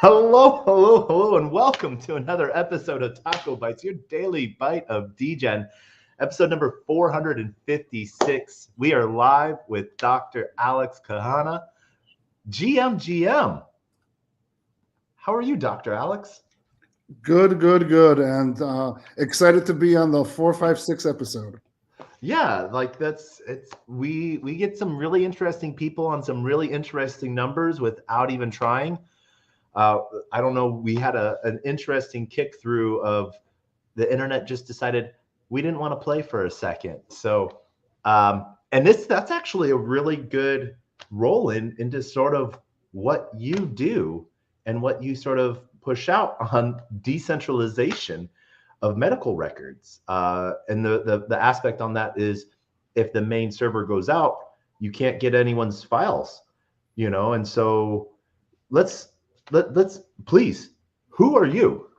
Hello, hello, hello, and welcome to another episode of Taco Bites, your daily bite of Degen, episode number 456. We are live with Dr. Alex Cahana, GM. How are you, Dr. Alex? Good, and excited to be on the 456 episode. Yeah, we get some really interesting people on some really interesting numbers without even trying. I don't know. We had an interesting kick through of the internet just decided we didn't want to play for a second. So, and that's actually a really good roll into sort of what you do and what you sort of push out on decentralization of medical records. And the aspect on that is if the main server goes out, you can't get anyone's files, and so let's please, who are you?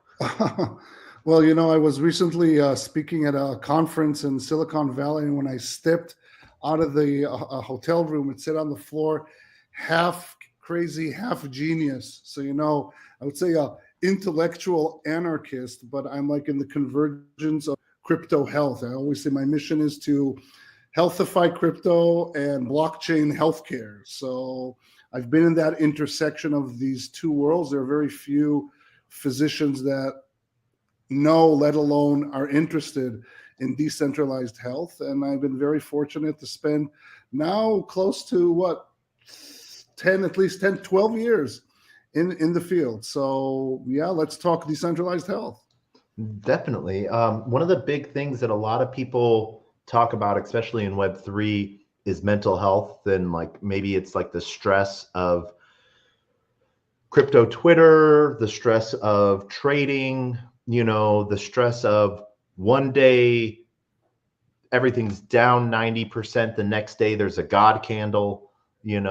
Well, I was recently speaking at a conference in Silicon Valley, and when I stepped out of the hotel room and sit on the floor, half crazy, half genius. So, I would say intellectual anarchist, but I'm like in the convergence of crypto health. I always say my mission is to healthify crypto and blockchain healthcare. So I've been in that intersection of these two worlds. There are very few physicians that know, let alone are interested in decentralized health. And I've been very fortunate to spend now close to 12 years in the field. So yeah, let's talk decentralized health. Definitely. One of the big things that a lot of people talk about, especially in Web3, is mental health. And maybe it's like the stress of crypto Twitter, the stress of trading, the stress of one day everything's down 90%, the next day there's a God candle, and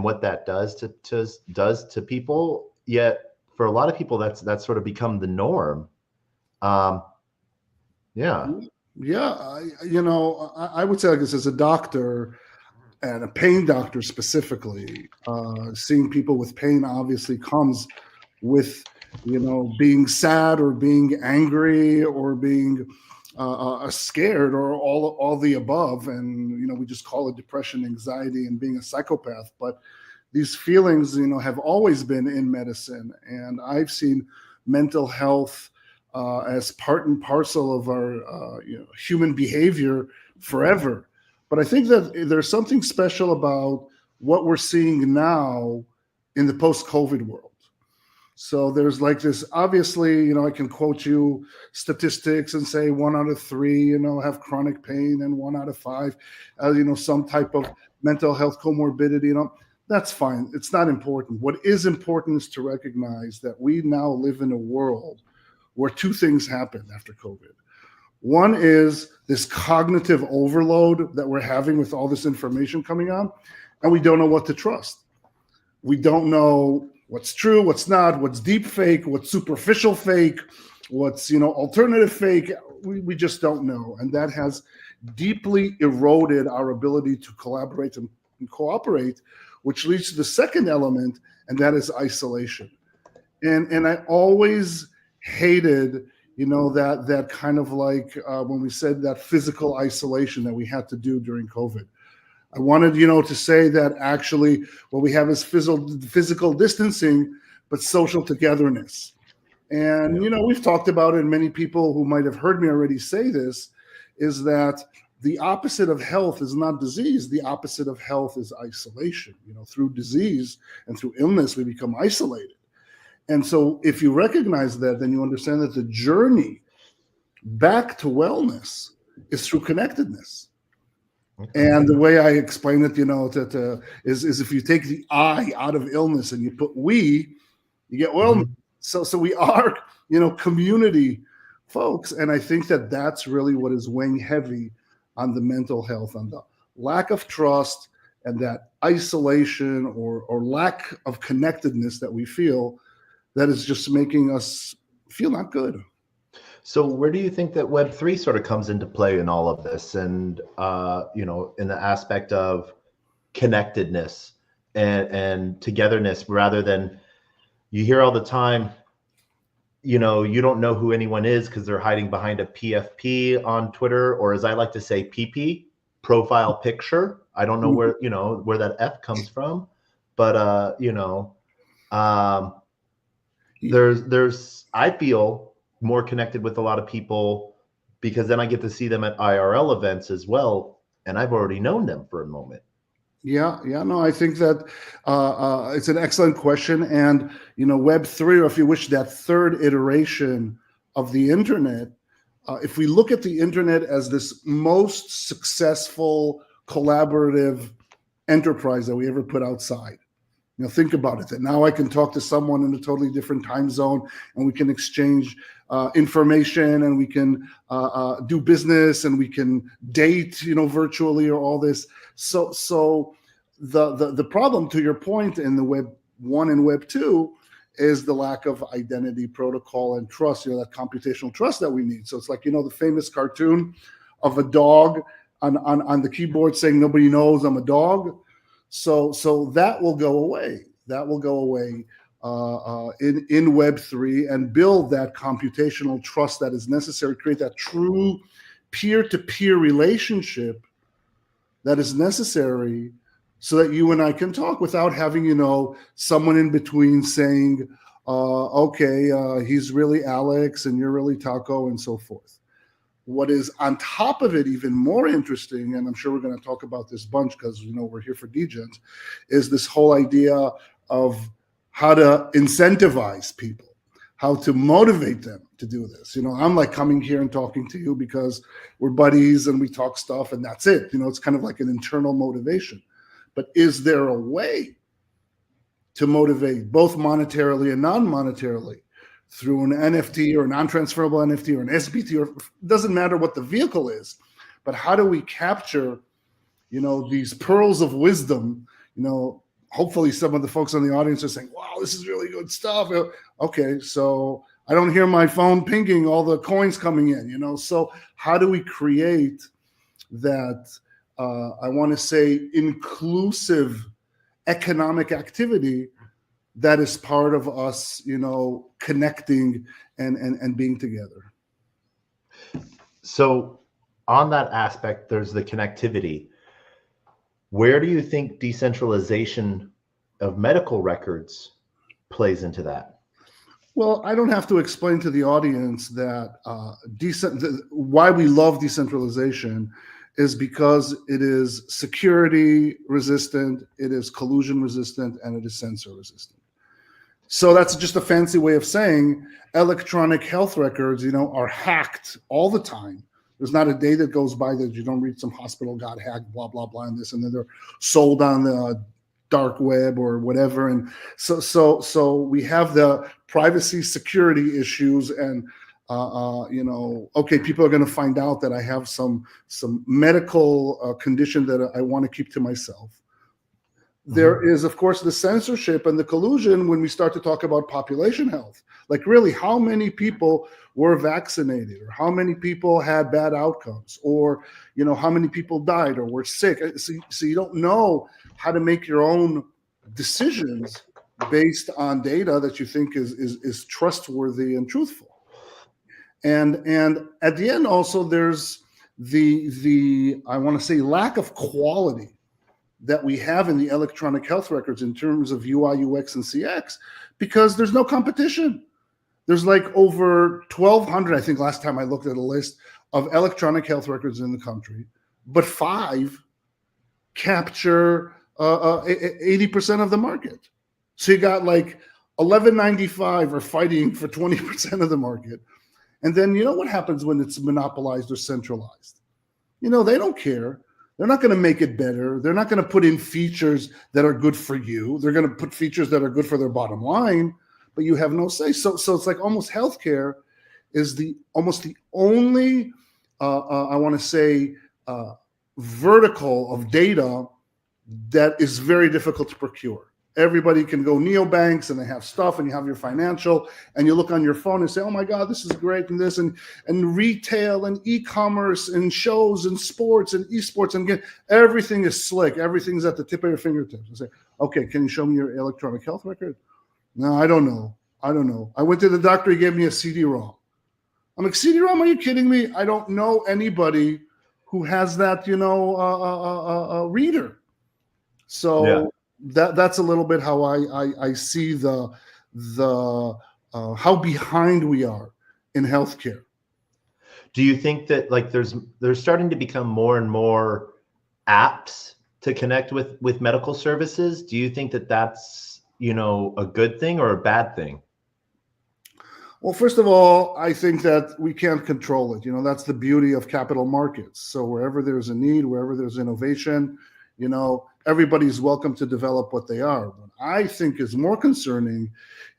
what that does to people. Yet for a lot of people, that's sort of become the norm. Yeah. I would say, like this, as a doctor and a pain doctor specifically, seeing people with pain obviously comes with, being sad or being angry or being scared or all the above. And, we just call it depression, anxiety, and being a psychopath. But these feelings, have always been in medicine. And I've seen mental health as part and parcel of our human behavior forever. But I think that there's something special about what we're seeing now in the post-COVID world. So there's like this, obviously, I can quote you statistics and say 1 out of 3, have chronic pain, and 1 out of 5, some type of mental health comorbidity, that's fine. It's not important. What is important is to recognize that we now live in a world where two things happened after COVID. One is this cognitive overload that we're having with all this information coming on, and we don't know what to trust. We don't know what's true, what's not, what's deep fake, what's superficial fake, what's alternative fake. We just don't know, and that has deeply eroded our ability to collaborate and cooperate, which leads to the second element, and that is isolation. And I always hated, that kind of when we said that physical isolation that we had to do during COVID. I wanted, to say that actually what we have is physical distancing, but social togetherness. And, we've talked about it, and many people who might have heard me already say this, is that the opposite of health is not disease. The opposite of health is isolation. Through disease and through illness, we become isolated. And so if you recognize that, then you understand that the journey back to wellness is through connectedness. Okay. And the way I explain it, is if you take the I out of illness and you put we, you get wellness. Mm-hmm. So we are, community folks. And I think that that's really what is weighing heavy on the mental health, on the lack of trust and that isolation or lack of connectedness that we feel, that is just making us feel not good. So where do you think that Web3 sort of comes into play in all of this? And, in the aspect of connectedness and togetherness, rather than you hear all the time, you know, you don't know who anyone is because they're hiding behind a PFP on Twitter, or as I like to say, PP, profile picture. I don't know where, you know, where that F comes from, but you know, there's I feel more connected with a lot of people because then I get to see them at IRL events as well, and I've already known them for a moment. Yeah, no, I think that it's an excellent question. And, you know, Web3, or if you wish, that third iteration of the internet, if we look at the internet as this most successful collaborative enterprise that we ever put outside, you know, think about it, that now I can talk to someone in a totally different time zone and we can exchange information, and we can do business, and we can date, you know, virtually, or all this. So the problem, to your point, in the Web 1 and Web 2 is the lack of identity, protocol, and trust, you know, that computational trust that we need. So it's like, you know, the famous cartoon of a dog on the keyboard saying, "Nobody knows I'm a dog." So that will go away. That will go away in Web3, and build that computational trust that is necessary, create that true peer-to-peer relationship that is necessary, so that you and I can talk without having, you know, someone in between saying, okay, he's really Alex and you're really Taco, and so forth. What is on top of it even more interesting, and I'm sure we're going to talk about this bunch because, you know, we're here for Degens, is this whole idea of how to incentivize people, how to motivate them to do this. You know, I'm like coming here and talking to you because we're buddies and we talk stuff, and that's it. You know, it's kind of like an internal motivation. But is there a way to motivate both monetarily and non-monetarily through an NFT or a non-transferable NFT or an SBT, or it doesn't matter what the vehicle is, but how do we capture, you know, these pearls of wisdom? You know, hopefully some of the folks on the audience are saying, wow, this is really good stuff. Okay, so I don't hear my phone pinging all the coins coming in, you know. So how do we create that, I want to say, inclusive economic activity that is part of us, you know, connecting and being together? So on that aspect, there's the connectivity. Where do you think decentralization of medical records plays into that? Well, I don't have to explain to the audience that why we love decentralization is because it is security resistant, it is collusion resistant, and it is censor resistant. So that's just a fancy way of saying electronic health records, you know, are hacked all the time. There's not a day that goes by that you don't read some hospital got hacked, blah, blah, blah, and this, and then they're sold on the dark web or whatever. And so we have the privacy security issues, and you know, okay, people are going to find out that I have some medical condition that I want to keep to myself. There is, of course, the censorship and the collusion when we start to talk about population health. Like, really, how many people were vaccinated, or how many people had bad outcomes, or, you know, how many people died or were sick. So you don't know how to make your own decisions based on data that you think is trustworthy and truthful. And at the end, also, there's the I want to say lack of quality that we have in the electronic health records in terms of UI, UX, and CX, because there's no competition. There's like over 1,200, I think last time I looked at a list of electronic health records in the country, but 5 capture 80% of the market. So you got like 1195 are fighting for 20% of the market. And then you know what happens when it's monopolized or centralized? You know, they don't care. They're not going to make it better. They're not going to put in features that are good for you. They're going to put features that are good for their bottom line, but you have no say. So it's like almost healthcare is almost the only, I want to say, vertical of data that is very difficult to procure. Everybody can go neobanks and they have stuff, and you have your financial, and you look on your phone and say, oh my God, this is great, and this, and retail and e-commerce and shows and sports and esports, and again, everything is slick. Everything's at the tip of your fingertips. You say, okay, can you show me your electronic health record? No, I don't know. I went to the doctor. He gave me a CD-ROM. I'm like, CD-ROM? Are you kidding me? I don't know anybody who has that, reader. So that's a little bit how I see the how behind we are in healthcare. Do you think that like there's starting to become more and more apps to connect with medical services? Do you think that that's, a good thing or a bad thing? Well, first of all, I think that we can't control it. That's the beauty of capital markets. So wherever there's a need, wherever there's innovation, everybody's welcome to develop what they are. What I think is more concerning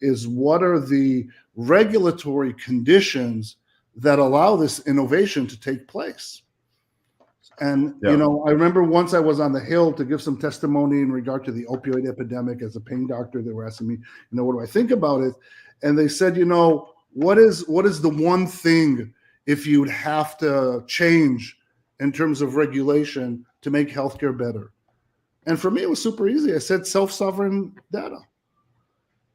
is what are the regulatory conditions that allow this innovation to take place. And, I remember once I was on the Hill to give some testimony in regard to the opioid epidemic as a pain doctor. They were asking me, what do I think about it? And they said, what is the one thing if you'd have to change in terms of regulation to make healthcare better? And for me, it was super easy. I said self-sovereign data.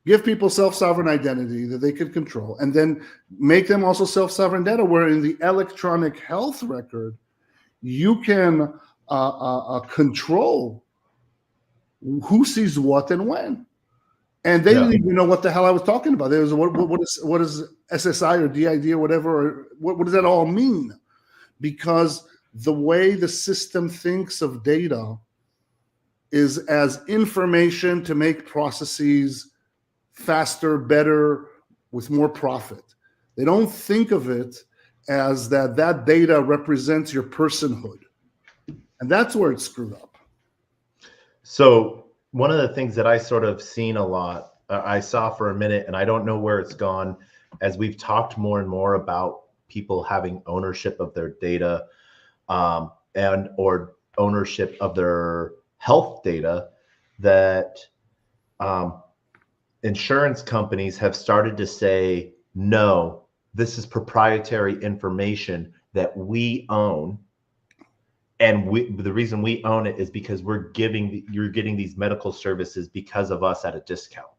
Give people self-sovereign identity that they could control, and then make them also self-sovereign data, where in the electronic health record, you can control who sees what and when. And they didn't even know what the hell I was talking about. There was what is SSI or DID or whatever, or what does that all mean? Because the way the system thinks of data is as information to make processes faster, better, with more profit. They don't think of it as that data represents your personhood. And that's where it's screwed up. So one of the things that I sort of seen a lot, I saw for a minute, and I don't know where it's gone, as we've talked more and more about people having ownership of their data and or ownership of their health data, that insurance companies have started to say, no, this is proprietary information that we own. And the reason we own it is because you're getting these medical services because of us at a discount.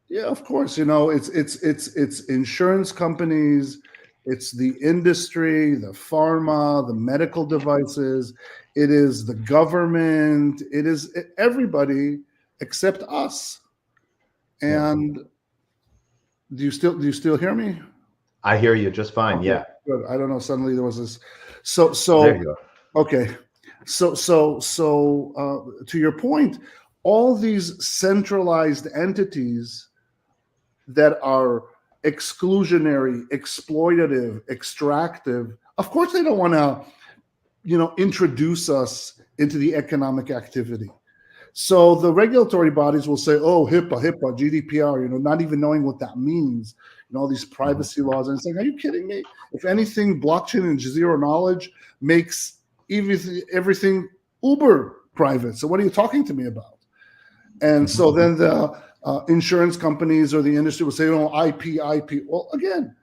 Yeah, of course. It's insurance companies, it's the industry, the pharma, the medical devices. It is the government. It is everybody except us. And do you still hear me? I hear you just fine. Okay, yeah. Good. I don't know. Suddenly there was this. So there you go. Okay. So to your point, all these centralized entities that are exclusionary, exploitative, extractive, of course they don't want to, introduce us into the economic activity. So the regulatory bodies will say, oh, HIPAA, GDPR, not even knowing what that means, all these privacy laws. And it's like, are you kidding me? If anything, blockchain and zero knowledge makes everything uber private. So what are you talking to me about? And so then the insurance companies or the industry will say, IP. Well, again,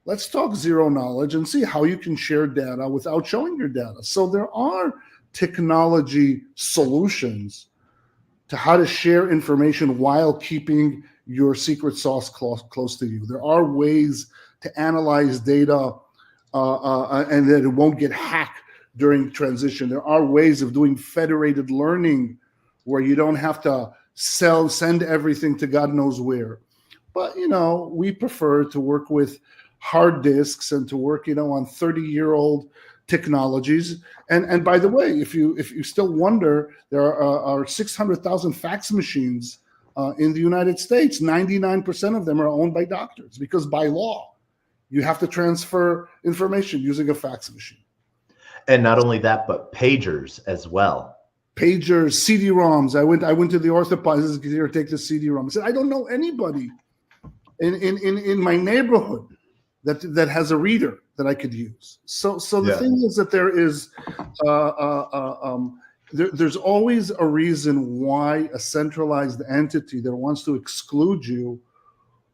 let's talk zero knowledge and see how you can share data without showing your data. So there are technology solutions to how to share information while keeping your secret sauce close to you. There are ways to analyze data and that it won't get hacked during transition. There are ways of doing federated learning where you don't have to send everything to God knows where. But, we prefer to work with hard disks and to work, on 30-year-old technologies. And by the way, if you still wonder, there are 600,000 fax machines in the United States. 99% of them are owned by doctors because by law, you have to transfer information using a fax machine. And not only that, but pagers as well. Pagers, CD-ROMs. I went to the orthopodist here to take the CD-ROM. I said, I don't know anybody in my neighborhood that has a reader that I could use. So the thing is that there is there's always a reason why a centralized entity that wants to exclude you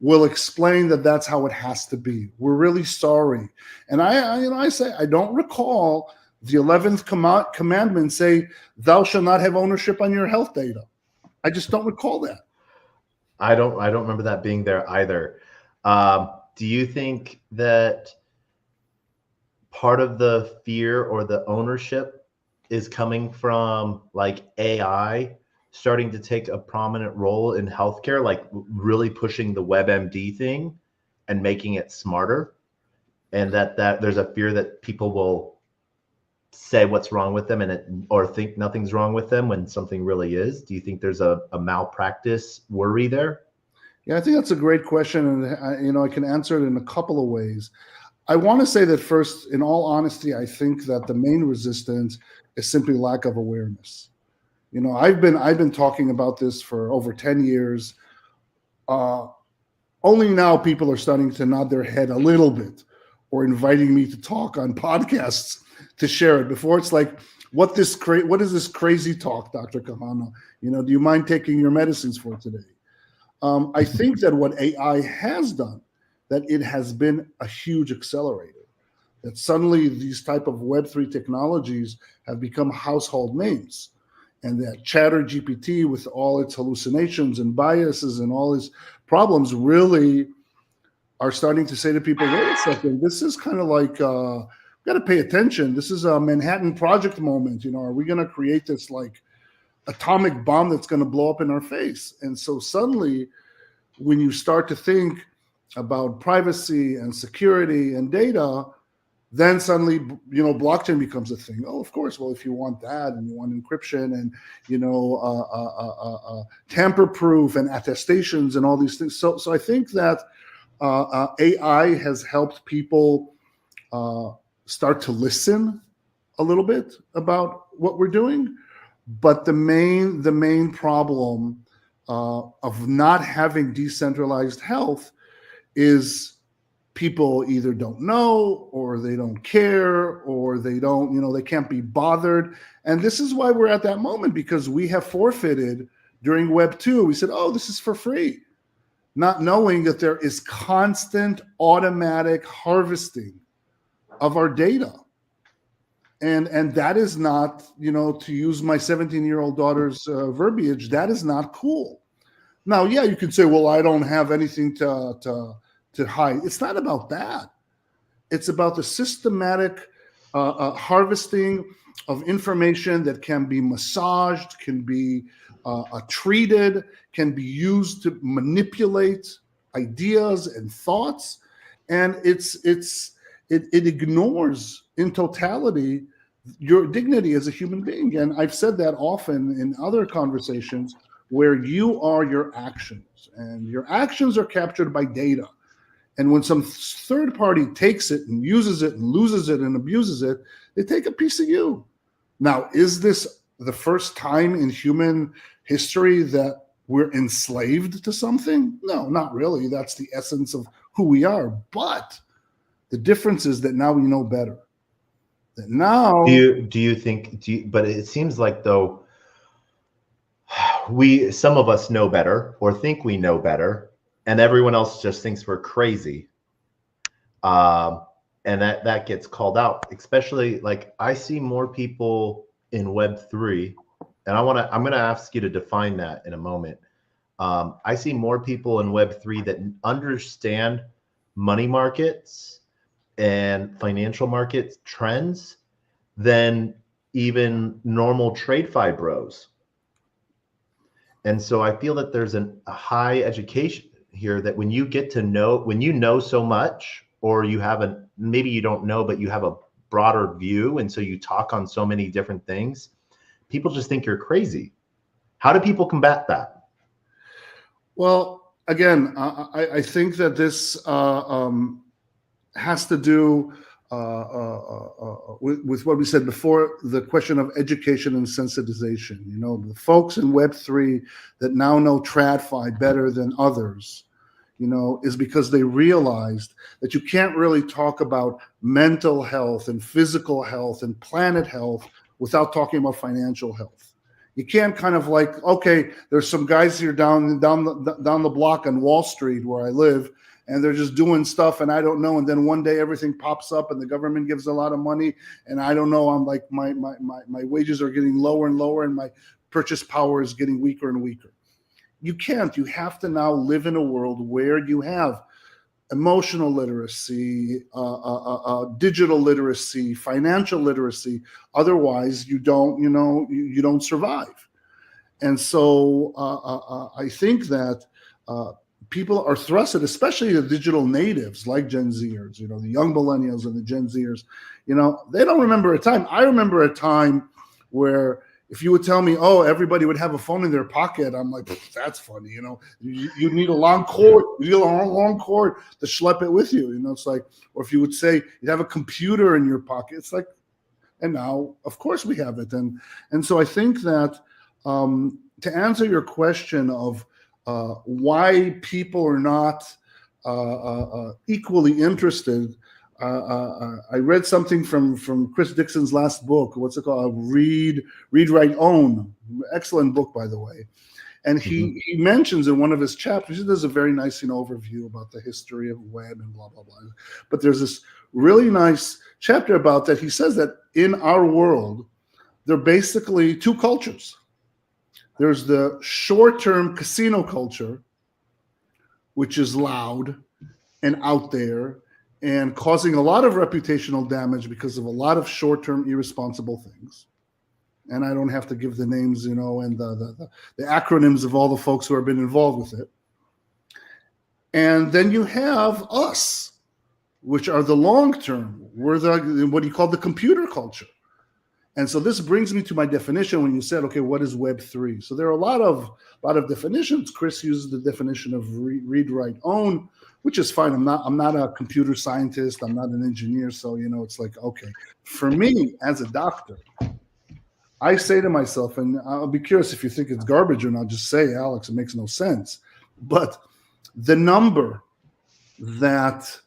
will explain that that's how it has to be. We're really sorry. And I say, I don't recall the 11th commandment say, thou shalt not have ownership on your health data. I just don't recall that. I don't remember that being there either. Do you think that part of the fear or the ownership is coming from like AI starting to take a prominent role in healthcare, like really pushing the WebMD thing and making it smarter, and that there's a fear that people will say what's wrong with them or think nothing's wrong with them when something really is? Do you think there's a malpractice worry there? Yeah, I think that's a great question, and I can answer it in a couple of ways. I want to say that first, in all honesty, I think that the main resistance is simply lack of awareness. I've been talking about this for over 10 years. Only now people are starting to nod their head a little bit or inviting me to talk on podcasts to share it. Before it's like, what is this crazy talk, Dr. Cahana? Do you mind taking your medicines for today? I think that what AI has done, that it has been a huge accelerator, that suddenly these type of Web3 technologies have become household names, and that Chatter GPT, with all its hallucinations and biases and all its problems, really are starting to say to people, wait a second, this is kind of like, got to pay attention. This is a Manhattan Project moment. Are we going to create this like atomic bomb that's going to blow up in our face? And so suddenly, when you start to think about privacy and security and data, then suddenly, blockchain becomes a thing. Oh, of course. Well, if you want that and you want encryption and, tamper-proof and attestations and all these things. So I think that AI has helped people start to listen a little bit about what we're doing. But the main problem of not having decentralized health is people either don't know, or they don't care, or they don't, they can't be bothered. And this is why we're at that moment, because we have forfeited during Web 2. We said, oh, this is for free, not knowing that there is constant automatic harvesting of our data. And that is not, to use my 17-year-old daughter's verbiage, that is not cool. Now, yeah, you could say, well, I don't have anything to hide. It's not about that. It's about the systematic harvesting of information that can be massaged, can be treated, can be used to manipulate ideas and thoughts. And it ignores in totality your dignity as a human being. And I've said that often in other conversations, where you are your actions, and your actions are captured by data. And when some third party takes it and uses it and loses it and abuses it, they take a piece of you. Now, is this the first time in human history that we're enslaved to something? No, not really. That's the essence of who we are. But the difference is that now we know better. That now, but it seems like, though, some of us know better or think we know better, and everyone else just thinks we're crazy. And that gets called out, especially like I see more people in Web3, and I'm going to ask you to define that in a moment. I see more people in Web3 that understand money markets and financial market trends than even normal TradeFi bros. And so I feel that there's a high education here, that when you know so much, or maybe you don't know, but you have a broader view, and so you talk on so many different things, people just think you're crazy. How do people combat that? Well, again, I think that this has to do with what we said before, the question of education and sensitization. The folks in Web3 that now know TradFi better than others, is because they realized that you can't really talk about mental health and physical health and planet health without talking about financial health. You can't kind of like, okay, there's some guys here down the block on Wall Street where I live, and they're just doing stuff and I don't know. And then one day everything pops up and the government gives a lot of money, and I don't know. I'm like, my wages are getting lower and lower, and my purchase power is getting weaker and weaker. you can't. You have to now live in a world where you have emotional literacy, digital literacy, financial literacy. Otherwise, you don't, you don't survive. And so I think that people are thrusted, especially the digital natives like Gen Zers, the young millennials and the Gen Zers, they don't remember a time. I remember a time where if you would tell me, oh, everybody would have a phone in their pocket, I'm like, that's funny. You need a long cord, long cord to schlep it with you. It's like, or if you would say you'd have a computer in your pocket, it's like, and now, of course, we have it. And so I think that to answer your question of why people are not equally interested, I read something from Chris Dixon's last book. What's it called? Read, Write, Own. Excellent book, by the way. And he mentions in one of his chapters, he does a very nice overview about the history of web and blah, blah, blah. But there's this really nice chapter about that. He says that in our world, there are basically two cultures. There's the short-term casino culture, which is loud and out there and causing a lot of reputational damage because of a lot of short-term irresponsible things. And I don't have to give the names, and the acronyms of all the folks who have been involved with it. And then you have us, which are the long-term. We're what he called the computer culture. And so this brings me to my definition when you said, okay, what is Web3? So there are a lot of definitions. Chris uses the definition of read, write, own, which is fine. I'm not a computer scientist. I'm not an engineer. So, it's like, okay, for me as a doctor, I say to myself, and I'll be curious if you think it's garbage or not, just say, Alex, it makes no sense. But the number that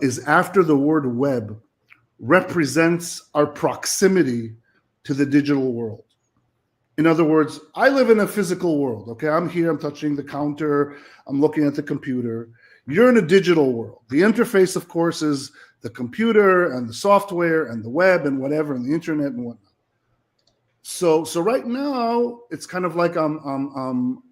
is after the word web represents our proximity to the digital world. In other words, I live in a physical world. Okay, I'm here, I'm touching the counter, I'm looking at the computer. You're in a digital world. The interface, of course, is the computer and the software and the web and whatever and the internet and whatnot. So right now, it's kind of like I'm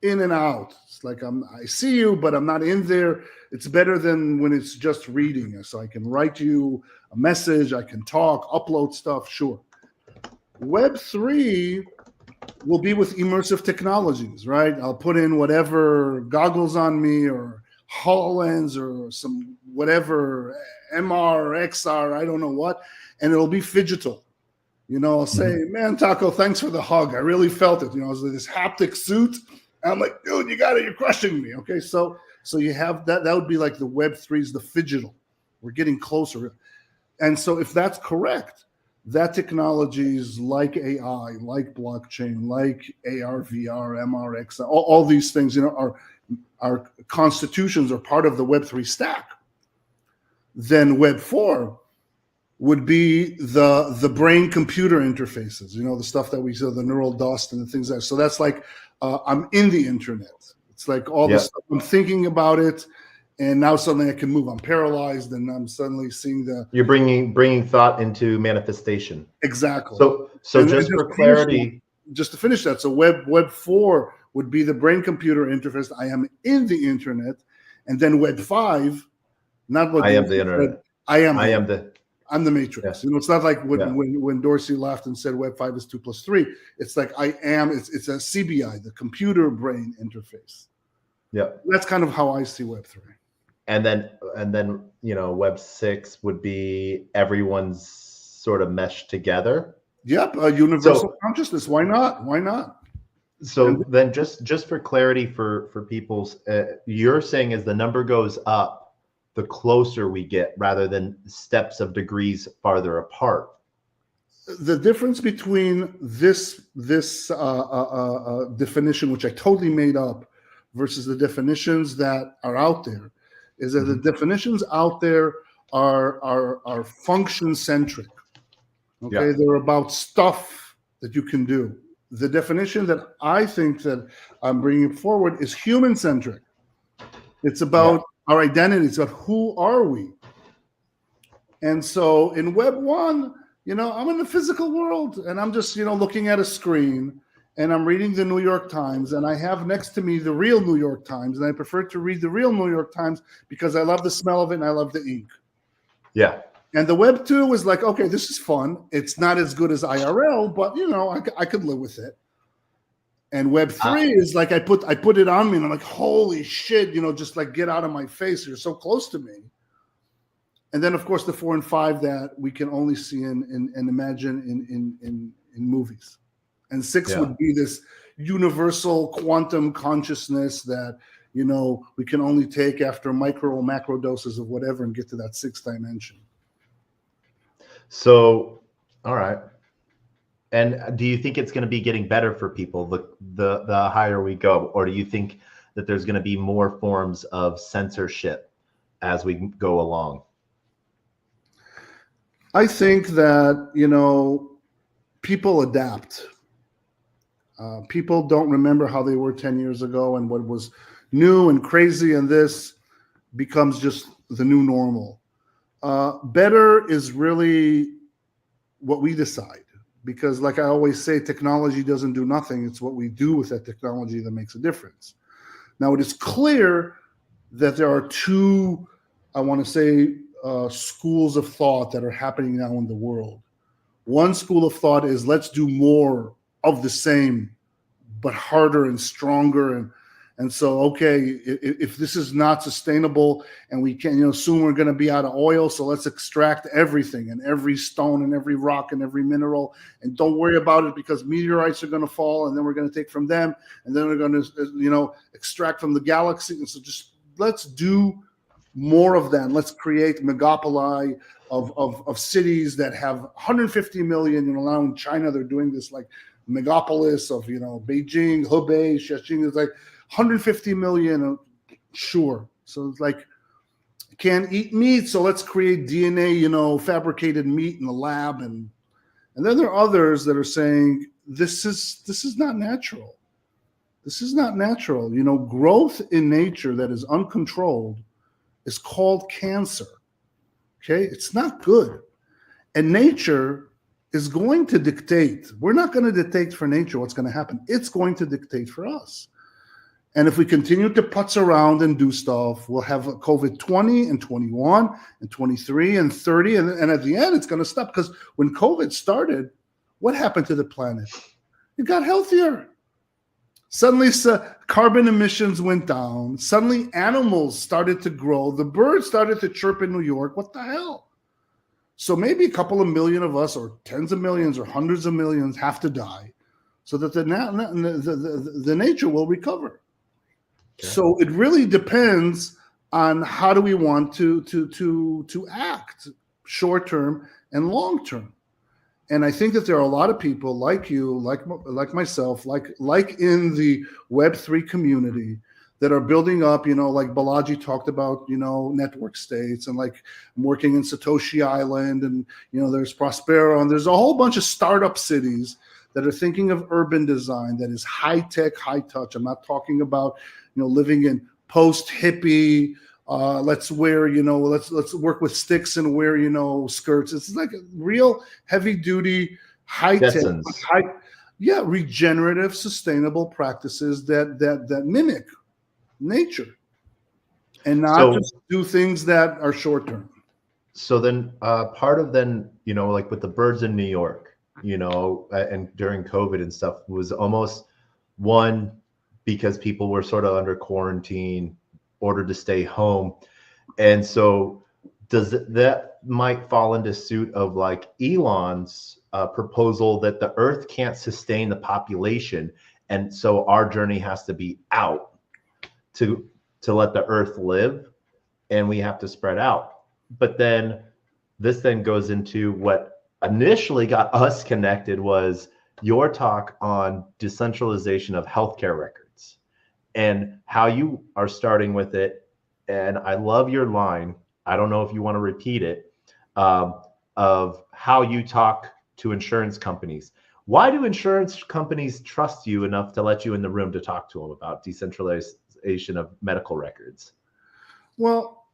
in and out. It's like I see you, but I'm not in there. It's better than when it's just reading. So I can write you a message, I can talk, upload stuff, sure. Web3 will be with immersive technologies, right? I'll put in whatever goggles on me or HoloLens or some whatever MR, XR, I don't know what, and it'll be phygital. I'll say, man, Taco, thanks for the hug. I really felt it. It was this haptic suit. I'm like, dude, you got it. You're crushing me. Okay, so you have that. That would be like the Web3 is the phygital. We're getting closer. And so if that's correct, that technologies like AI, like blockchain, like AR, VR, MR, XR, all these things, our constitutions are part of the Web3 stack. Then Web4 would be the brain-computer interfaces, the stuff that we saw, the neural dust and the things so that's like I'm in the internet. It's like all this stuff, I'm thinking about it, and now suddenly I can move. I'm paralyzed, and I'm suddenly seeing you're bringing thought into manifestation. Exactly. So just for clarity, just to finish that, so Web 4 would be the brain-computer interface. I am in the internet, and then Web 5, not what I am the internet. I'm the matrix. Yes. It's not like when Dorsey laughed and said Web 5 is 2 + 3. It's like it's a CBI, the computer brain interface. Yeah. That's kind of how I see Web 3. And then Web 6 would be everyone's sort of meshed together. Yep, a universal consciousness. Why not? So then just for clarity for people's, you're saying as the number goes up, the closer we get rather than steps of degrees farther apart. The difference between this definition, which I totally made up, versus the definitions that are out there, is that the definitions out there are function centric. Okay, they're about stuff that you can do. The definition that I think that I'm bringing forward is human centric. It's about our identity. It's about who are we. And so in Web 1, I'm in the physical world, and I'm just looking at a screen, and I'm reading the New York Times, and I have next to me the real New York Times, and I prefer to read the real New York Times because I love the smell of it and I love the ink. Yeah. And the Web 2 is like, okay, this is fun. It's not as good as IRL, but you know, I could live with it. And Web 3 is like I put it on me and I'm like, holy shit, you know, just like get out of my face. You're so close to me. And then of course the 4 and 5 that we can only see and imagine in movies. And 6 would be this universal quantum consciousness that, you know, we can only take after micro or macro doses of whatever and get to that 6th dimension. So, all right. And do you think it's going to be getting better for people the higher we go, or do you think that there's going to be more forms of censorship as we go along? I think that, you know, people adapt. People don't remember how they were 10 years ago, and what was new and crazy, and this becomes just the new normal. Better is really what we decide, because like I always say, technology doesn't do nothing. It's what we do with that technology that makes a difference. Now, it is clear that there are two, I want to say, schools of thought that are happening now in the world. One school of thought is let's do more of the same, but harder and stronger. And so, okay, if this is not sustainable and we can, you know, soon we're going to be out of oil, so let's extract everything and every stone and every rock and every mineral, and don't worry about it because meteorites are going to fall, and then we're going to take from them, and then we're going to, you know, extract from the galaxy. And so just let's do more of that. Let's create megapoli of cities that have 150 million. You know, now in China they're doing this like megapolis of, you know, Beijing, Hubei, Shenzhen is like 150 million, sure. So it's like, can't eat meat, so let's create DNA, you know, fabricated meat in the lab. And then there are others that are saying, this is not natural. This is not natural. You know, growth in nature that is uncontrolled is called cancer. Okay, it's not good. And nature is going to dictate. We're not going to dictate for nature what's going to happen. It's going to dictate for us. And if we continue to putz around and do stuff, we'll have COVID 20 and 21 and 23 and 30. And at the end, it's going to stop. Because when COVID started, what happened to the planet? It got healthier. Suddenly, carbon emissions went down. Suddenly, animals started to grow. The birds started to chirp in New York. What the hell? So maybe a couple of million of us, or tens of millions, or hundreds of millions have to die so that the nature will recover. Okay. So it really depends on how do we want to act, short term and long term. And I think that there are a lot of people like you, like myself, like in the Web3 community that are building up, you know, like Balaji talked about, you know, network states, and like I'm working in Satoshi Island, and, you know, there's Prospero, and there's a whole bunch of startup cities that are thinking of urban design that is high tech, high touch. I'm not talking about, you know, living in post hippie. Let's wear, you know, let's work with sticks and wear, you know, skirts. It's like a real heavy duty, high tech, regenerative, sustainable practices that mimic nature, and not just do things that are short term. So then, part of then, you know, like with the birds in New York, you know, and during COVID and stuff, was almost one, because people were sort of under quarantine, ordered to stay home. And so that might fall into suit of like Elon's proposal that the earth can't sustain the population. And so our journey has to be out to let the earth live, and we have to spread out. But then this then goes into what initially got us connected was your talk on decentralization of healthcare records and how you are starting with it. And I love your line. I don't know if you want to repeat it, of how you talk to insurance companies. Why do insurance companies trust you enough to let you in the room to talk to them about decentralization of medical records? Well,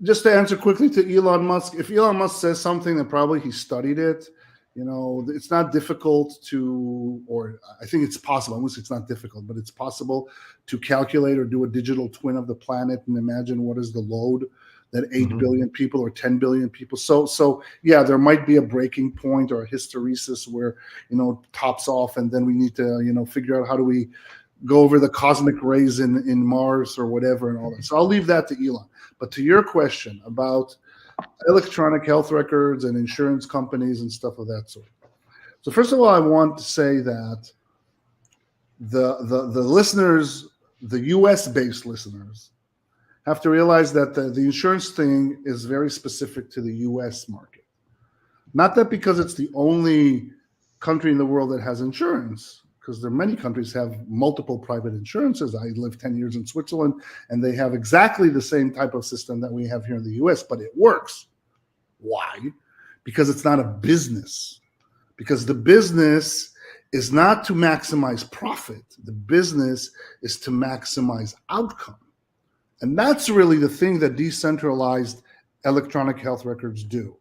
just to answer quickly to Elon Musk, if Elon Musk says something, then probably he studied it. It's not difficult to, or I think it's possible. I won't say it's not difficult, but it's possible to calculate or do a digital twin of the planet and imagine what is the load that 8 billion people or 10 billion people. So yeah, there might be a breaking point or a hysteresis where, tops off, and then we need to, figure out how do we go over the cosmic rays in Mars or whatever and all that. So I'll leave that to Elon. But to your question about electronic health records and insurance companies and stuff of that sort. So first of all, I want to say that the listeners, the US-based listeners, have to realize that the insurance thing is very specific to the US market. Not that because it's the only country in the world that has insurance, because there are many countries have multiple private insurances. I lived 10 years in Switzerland, and they have exactly the same type of system that we have here in the US, but it works. Why? Because it's not a business. Because the business is not to maximize profit. The business is to maximize outcome. And that's really the thing that decentralized electronic health records do.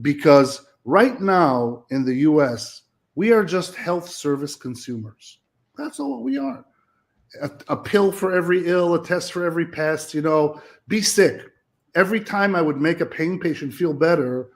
Because right now in the US, we are just health service consumers. That's all we are. A pill for every ill, a test for every pest, be sick. Every time I would make a pain patient feel better,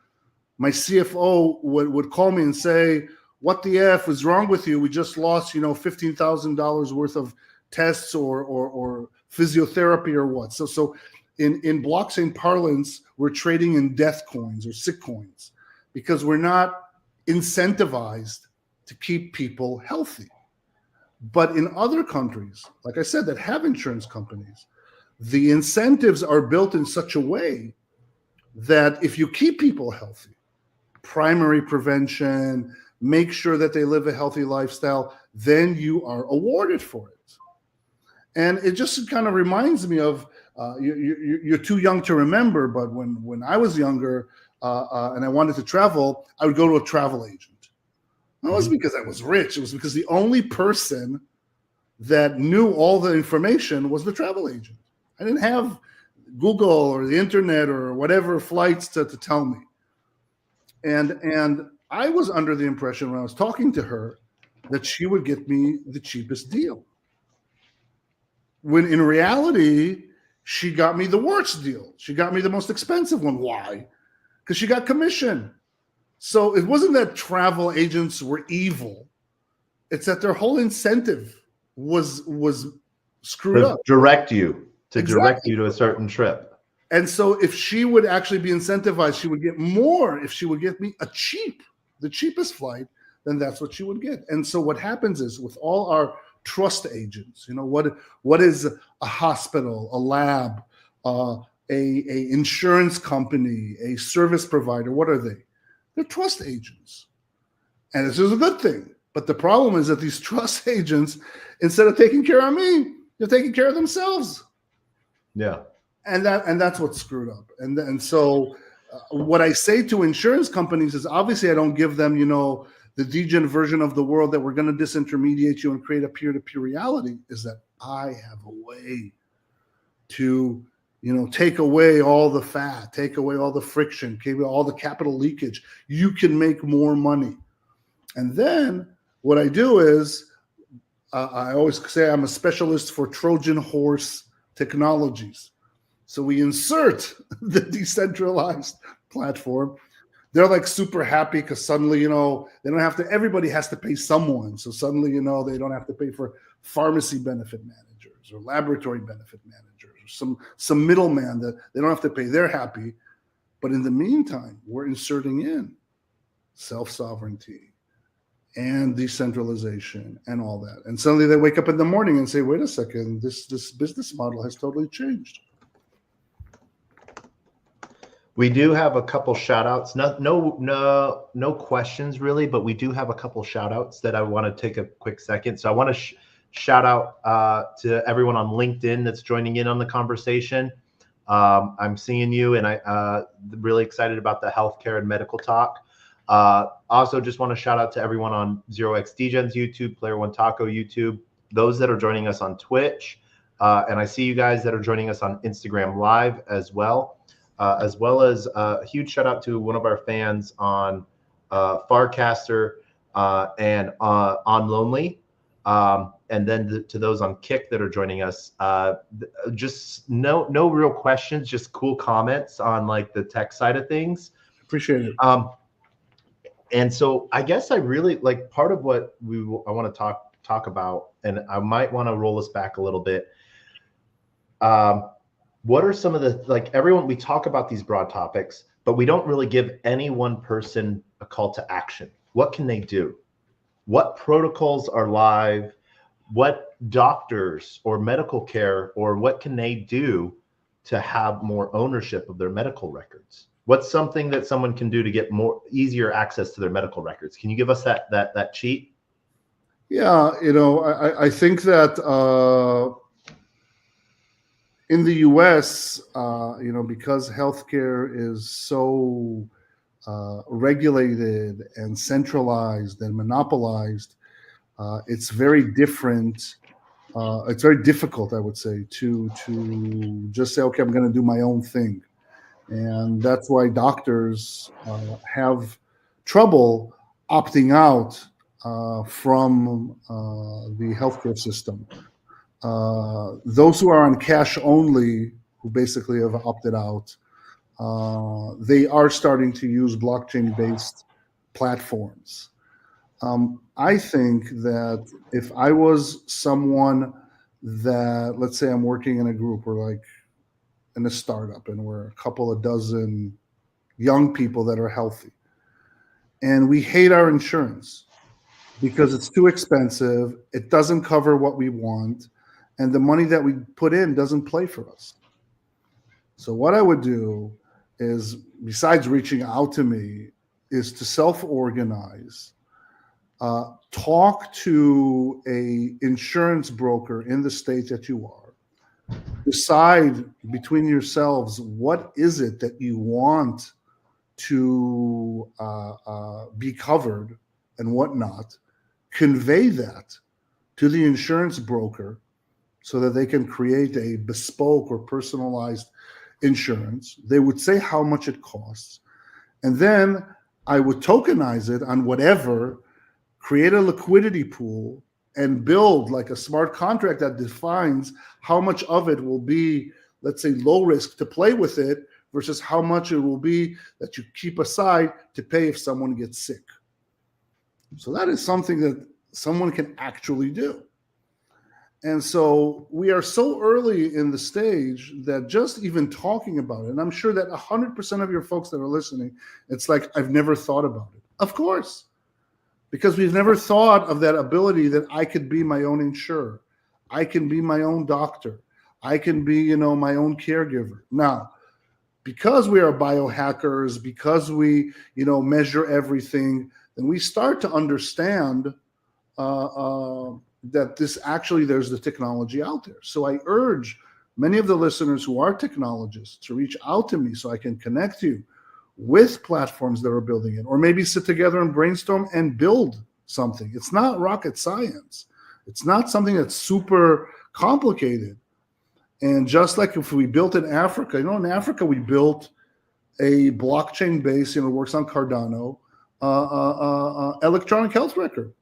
my CFO would call me and say, what the F is wrong with you? We just lost, $15,000 worth of tests or physiotherapy or what. So in blockchain parlance, we're trading in death coins or sick coins because we're not incentivized to keep people healthy. But in other countries, like I said, that have insurance companies, the incentives are built in such a way that if you keep people healthy, primary prevention, make sure that they live a healthy lifestyle, then you are awarded for it. And it just kind of reminds me of, you're too young to remember, but when I was younger and I wanted to travel, I would go to a travel agent. It wasn't because I was rich. It was because the only person that knew all the information was the travel agent. I didn't have Google or the internet or whatever flights to tell me. And I was under the impression when I was talking to her that she would get me the cheapest deal. When in reality, she got me the worst deal. She got me the most expensive one. Why? Because she got commission. So it wasn't that travel agents were evil. It's that their whole incentive was screwed up. Direct you to a certain trip. And so if she would actually be incentivized, she would get more. If she would get me the cheapest flight, then that's what she would get. And so what happens is with all our trust agents, what is a hospital, a lab, a insurance company, a service provider, what are they? They're trust agents. And this is a good thing. But the problem is that these trust agents, instead of taking care of me, they're taking care of themselves. Yeah. And that's what's screwed up. And so what I say to insurance companies is obviously I don't give them, the degen version of the world that we're going to disintermediate you and create a peer-to-peer reality, is that I have a way to take away all the fat, take away all the friction, take away all the capital leakage. You can make more money. And then what I do is I always say I'm a specialist for Trojan horse technologies. So we insert the decentralized platform. They're like super happy because suddenly, they don't have to, everybody has to pay someone. So suddenly, they don't have to pay for pharmacy benefit managers or laboratory benefit managers. Some middleman that they don't have to pay. They're happy. But in the meantime, we're inserting in self-sovereignty and decentralization and all that. And suddenly they wake up in the morning and say, wait a second, this business model has totally changed. We do have a couple shout outs. No questions really, but we do have a couple shout outs that I want to take a quick second. So I want to shout out to everyone on LinkedIn that's joining in on the conversation. I'm seeing you, and I'm really excited about the healthcare and medical talk. Also, just want to shout out to everyone on 0x Degens YouTube, Player One Taco YouTube, those that are joining us on Twitch, and I see you guys that are joining us on Instagram Live as well as a huge shout out to one of our fans on Farcaster, and On Lonely. And then to those on Kick that are joining us, just no real questions, just cool comments on like the tech side of things. Appreciate it. And so I guess I really like part of what I want to talk about, and I might want to roll us back a little bit. What are some of the, like everyone, we talk about these broad topics, but we don't really give any one person a call to action. What can they do? What protocols are live? What doctors or medical care, or what can they do to have more ownership of their medical records? What's something that someone can do to get more easier access to their medical records? Can you give us that cheat? Yeah, I think that in the U.S., because healthcare is so regulated and centralized and monopolized, it's very different. It's very difficult, I would say, to just say, okay, I'm going to do my own thing. And that's why doctors have trouble opting out from the healthcare system. Those who are on cash only, who basically have opted out, they are starting to use blockchain-based platforms. I think that if I was someone that, let's say I'm working in a group or like in a startup and we're a couple of dozen young people that are healthy, and we hate our insurance because it's too expensive, it doesn't cover what we want, and the money that we put in doesn't play for us. So what I would do is, besides reaching out to me, is to self-organize, talk to a insurance broker in the state that you are, decide between yourselves what is it that you want to be covered and what not, convey that to the insurance broker so that they can create a bespoke or personalized insurance. They would say how much it costs, and then I would tokenize it on whatever, create a liquidity pool, and build like a smart contract that defines how much of it will be, let's say, low risk to play with it versus how much it will be that you keep aside to pay if someone gets sick. So that is something that someone can actually do. And so we are so early in the stage that just even talking about it, and I'm sure that 100% of your folks that are listening, it's like, I've never thought about it. Of course. Because we've never thought of that ability that I could be my own insurer. I can be my own doctor. I can be, my own caregiver. Now, because we are biohackers, because we, measure everything, then we start to understand that there's the technology out there. So I urge many of the listeners who are technologists to reach out to me so I can connect you with platforms that are building it, or maybe sit together and brainstorm and build something. It's not rocket science. It's not something that's super complicated. And just like if we built in Africa, in Africa, we built a blockchain base, works on Cardano, electronic health record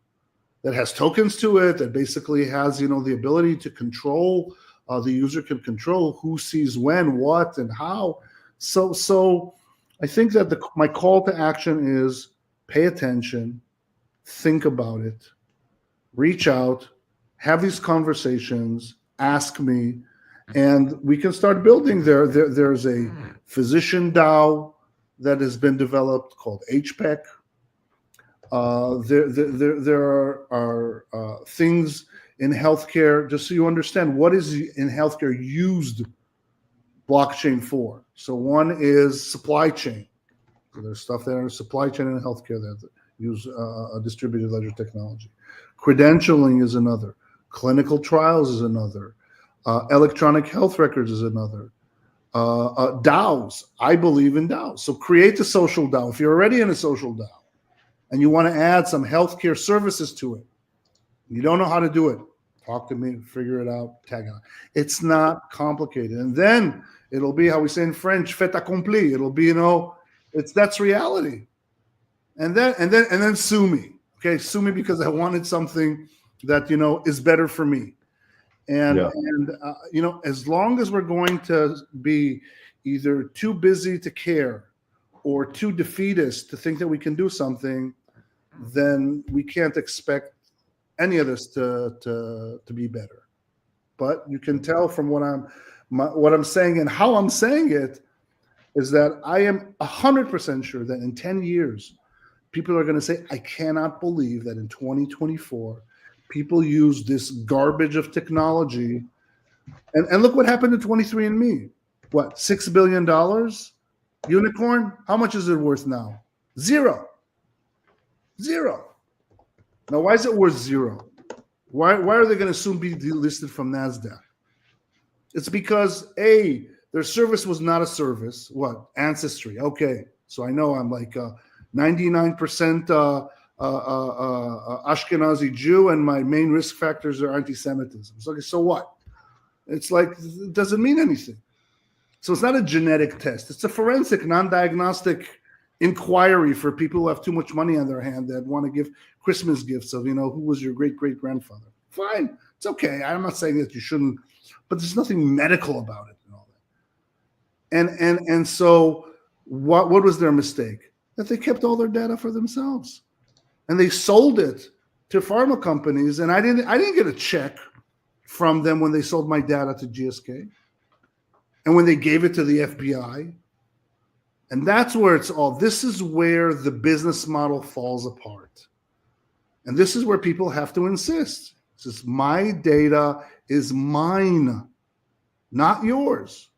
that has tokens to it, that basically has, the ability to control, the user can control who sees when, what, and how. So I think that my call to action is pay attention, think about it, reach out, have these conversations, ask me, and we can start building. There's a physician DAO that has been developed called HPEC. There are things in healthcare, just so you understand, what is in healthcare used blockchain for. So one is supply chain. So there's stuff there in supply chain and healthcare that use a distributed ledger technology. Credentialing is another. Clinical trials is another. Electronic health records is another. DAOs. I believe in DAOs. So create a social DAO. If you're already in a social DAO and you want to add some healthcare services to it, you don't know how to do it, talk to me, figure it out, tag on. It's not complicated. And then it'll be how we say in French, fait accompli. It'll be, that's reality. and then sue me. Okay, sue me because I wanted something that is better for me. And as long as we're going to be either too busy to care or too defeatist to think that we can do something, then we can't expect any of this to be better. But you can tell from what I'm saying and how I'm saying it is that I am 100% sure that in 10 years, people are going to say, I cannot believe that in 2024, people use this garbage of technology. And look what happened to 23andMe. What, $6 billion? Unicorn? How much is it worth now? Zero. Now, why is it worth zero? Why are they going to soon be delisted from NASDAQ? It's because, their service was not a service. What? Ancestry. Okay. So I know I'm like 99% Ashkenazi Jew, and my main risk factors are anti-Semitism. It's okay, so what? It's like, it doesn't mean anything. So it's not a genetic test. It's a forensic, non-diagnostic inquiry for people who have too much money on their hand that want to give Christmas gifts of, who was your great-great-grandfather. Fine. It's okay. I'm not saying that you shouldn't, but there's nothing medical about it and all that. And so what was their mistake? That they kept all their data for themselves. And they sold it to pharma companies. And I didn't get a check from them when they sold my data to GSK and when they gave it to the FBI. And that's where this is where the business model falls apart. And this is where people have to insist. This is, my data is mine, not yours.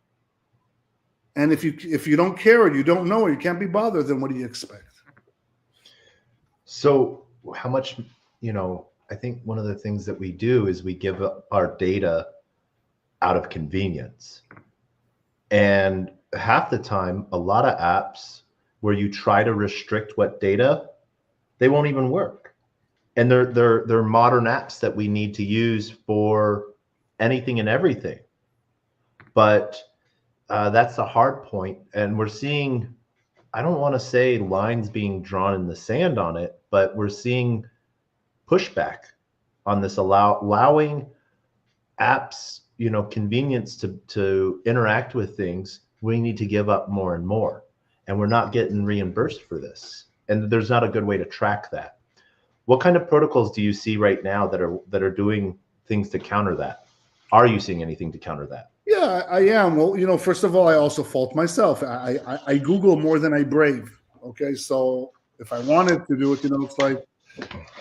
And if you don't care or you don't know or you can't be bothered, then what do you expect? So how much, I think one of the things that we do is we give up our data out of convenience. And half the time, a lot of apps where you try to restrict what data, they won't even work. And they're modern apps that we need to use for anything and everything. But that's the hard point. And we're seeing, I don't want to say lines being drawn in the sand on it, but we're seeing pushback on this, allowing apps, convenience to interact with things. We need to give up more and more, and we're not getting reimbursed for this. And there's not a good way to track that. What kind of protocols do you see right now that are doing things to counter that? Are you seeing anything to counter that? Yeah, I am. Well, first of all, I also fault myself. I Google more than I brave. Okay, so if I wanted to do it, it's like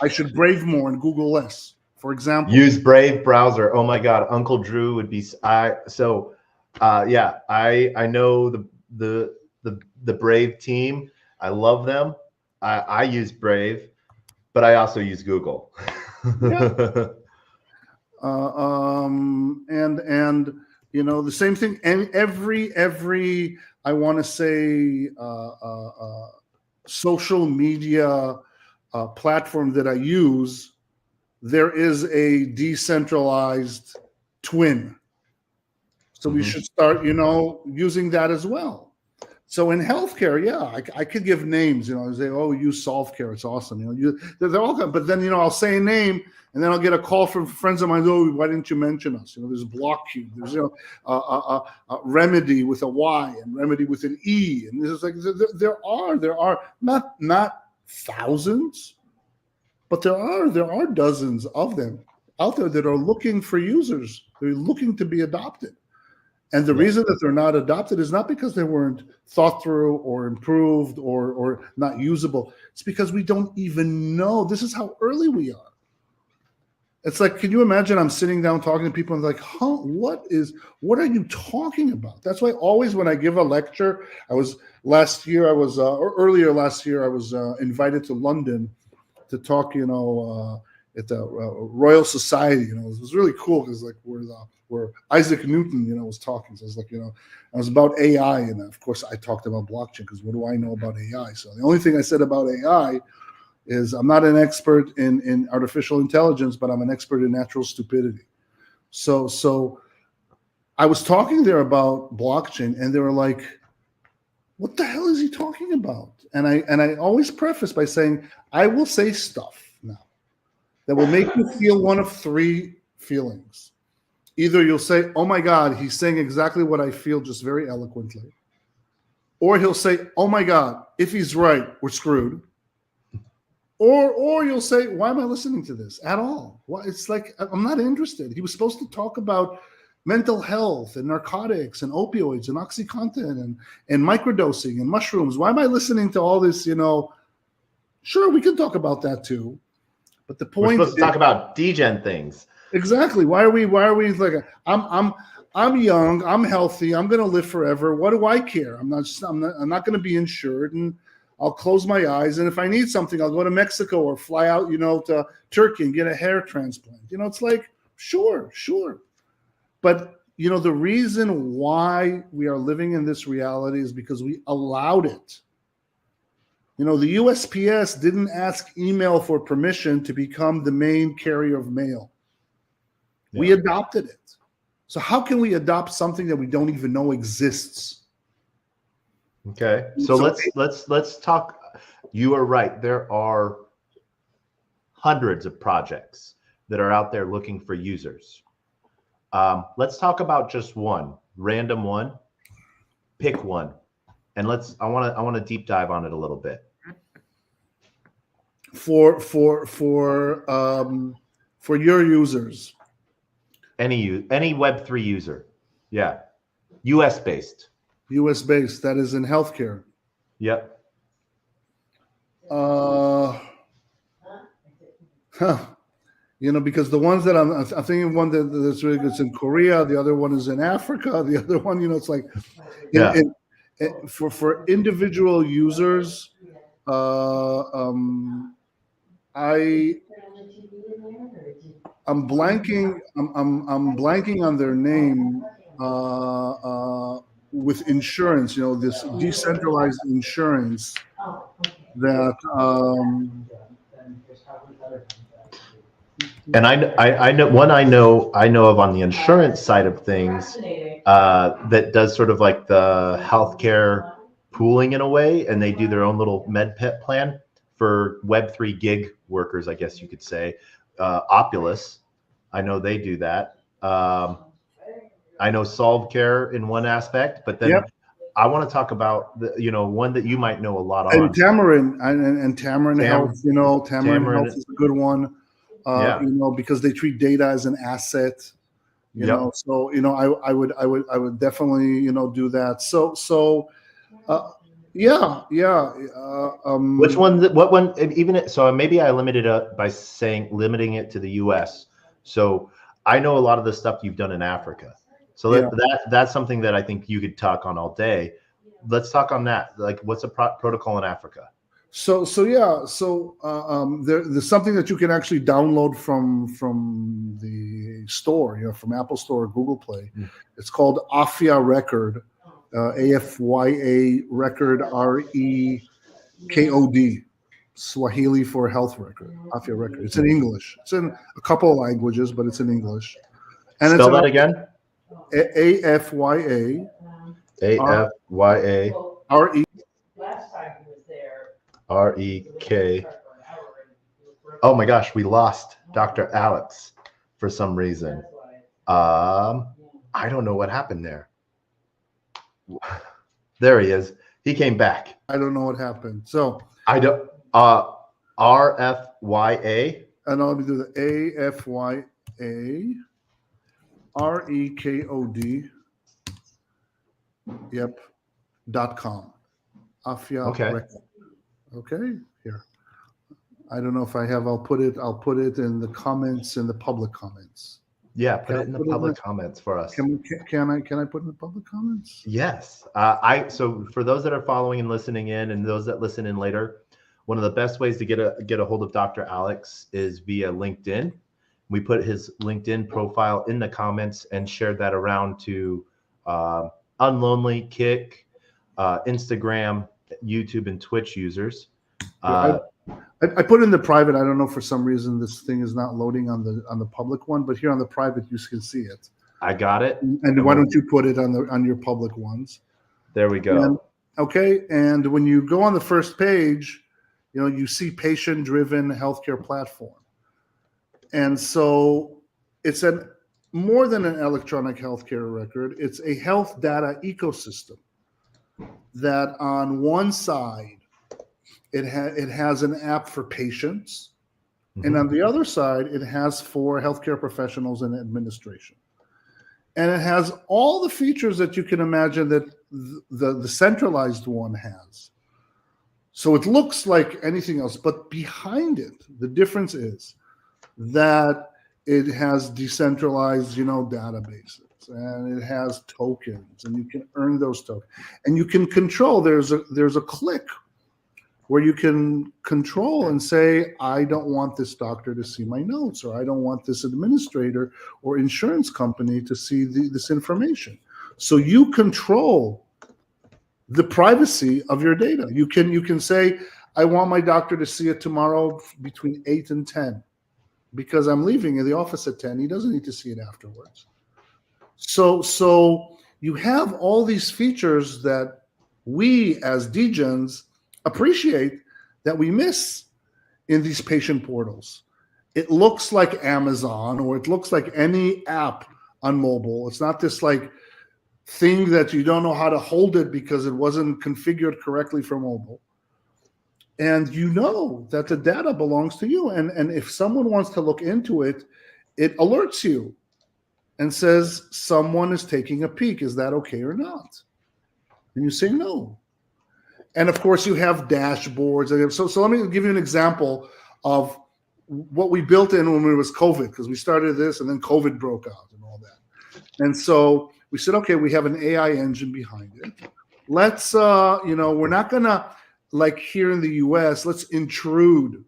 I should brave more and Google less. For example, use Brave browser. Oh my God, Uncle Drew would be. I know the Brave team. I love them. I use Brave, but I also use Google. Yeah. The same thing. And every I want to say social media platform that I use, there is a decentralized twin. So we should start, using that as well. So in healthcare, I could give names, say, use SolveCare, it's awesome. They're all good. But then, I'll say a name and then I'll get a call from friends of mine. Oh, why didn't you mention us? There's BlockQ, there's Remedy with a Y and Remedy with an E, and this is like there are not thousands, but there are dozens of them out there that are looking for users. They're looking to be adopted. And the reason that they're not adopted is not because they weren't thought through or improved or not usable. It's because we don't even know. This is how early we are. It's like, can you imagine I'm sitting down talking to people and like, what are you talking about? That's why always when I give a lecture, earlier last year, I was invited to London to talk, at the Royal Society. It was really cool because like where Isaac Newton, was talking. So it was like, it was about AI. And of course I talked about blockchain because what do I know about AI? So the only thing I said about AI is I'm not an expert in artificial intelligence, but I'm an expert in natural stupidity. So I was talking there about blockchain and they were like, what the hell is he talking about? And I always preface by saying, I will say stuff now that will make you feel one of three feelings. Either you'll say, oh my God, he's saying exactly what I feel, just very eloquently. Or he'll say, oh my God, if he's right, we're screwed. Or you'll say, why am I listening to this at all? Well, it's like, I'm not interested. He was supposed to talk about mental health and narcotics and opioids and OxyContin and microdosing and mushrooms. Why am I listening to all this, Sure, we can talk about that too. But the point we're supposed to talk about degen things. Exactly. Why are we like, I'm young, I'm healthy, I'm going to live forever. What do I care? I'm not going to be insured, and I'll close my eyes. And if I need something, I'll go to Mexico or fly out, to Turkey and get a hair transplant. It's like, sure. But, the reason why we are living in this reality is because we allowed it. The USPS didn't ask email for permission to become the main carrier of mail. Yeah. We adopted it. So how can we adopt something that we don't even know exists? Okay. So let's talk. You are right. There are hundreds of projects that are out there looking for users. Let's talk about just one, random one. Pick one, and I want to deep dive on it a little bit. For your users, any Web3 user, yeah, US based. That is in healthcare. Yep. Because the ones that I'm thinking, one that's really good is in Korea, the other one is in Africa, the other one, it's like, for individual users, I'm blanking. I'm blanking on their name. With insurance, this decentralized insurance that. And I know one I know of on the insurance side of things that does sort of like the healthcare pooling in a way, and they do their own little MedPet plan for Web3 gig workers, I guess you could say. Opulus, I know they do that. I know SolveCare in one aspect, but then I want to talk about the one that you might know a lot on. And Tamarin and Tamarin Health, Tamarin Health is a good one. Because they treat data as an asset, so I would definitely do that. Which one? What one? Even so, maybe I limited it by limiting it to the U.S. So I know a lot of the stuff you've done in Africa. So that's something that I think you could talk on all day. Let's talk on that. Like, what's a protocol in Africa? So there's something that you can actually download from the store, from Apple Store or Google Play. It's called Afya Record, AFYA Record, REKOD, Swahili for health record. Afya Record. It's in English. It's in a couple of languages, but it's in English. And spell that again. AFYA. AFYA. RE. REK. Oh my gosh, we lost Dr. Alex for some reason. I don't know what happened there. There he is. He came back. I don't know what happened. So I don't. RFYA. And I'll do the AFYA REKOD. Yep. .com. Afya. Okay. Record. Okay, here. I don't know if I have. I'll put it in the comments, in the public comments. Yeah, put it in the public comments for us. Can I put in the public comments? Yes. So for those that are following and listening in, and those that listen in later, one of the best ways to get a hold of Dr. Alex is via LinkedIn. We put his LinkedIn profile in the comments and shared that around to Unlonely, Kick, Instagram, YouTube, and Twitch users. I put in the private. I don't know, for some reason this thing is not loading on the public one, but here on the private you can see it. I got it. And why don't you put it on your public ones? There we go. Okay. And when you go on the first page, you see patient-driven healthcare platform. And so it's more than an electronic healthcare record. It's a health data ecosystem that on one side, it has an app for patients. Mm-hmm. And on the other side, it has for healthcare professionals and administration. And it has all the features that you can imagine that the centralized one has. So it looks like anything else, but behind it, the difference is that it has decentralized, databases, and it has tokens, and you can earn those tokens, and you can control. There's a click where you can control and say, I don't want this doctor to see my notes, or I don't want this administrator or insurance company to see this information. So you control the privacy of your data. You can say, I want my doctor to see it tomorrow between 8 and 10 because I'm leaving in the office at 10. He doesn't need to see it afterwards. So you have all these features that we as Degens appreciate that we miss in these patient portals. It looks like Amazon, or it looks like any app on mobile. It's not this like thing that you don't know how to hold it because it wasn't configured correctly for mobile. And you know that the data belongs to you. And if someone wants to look into it, it alerts you and says, someone is taking a peek. Is that okay or not? And you say no. And of course, you have dashboards. So let me give you an example of what we built in when it was COVID, because we started this and then COVID broke out and all that. And so we said, okay, we have an AI engine behind it. Let's, we're not going to, like here in the US, let's intrude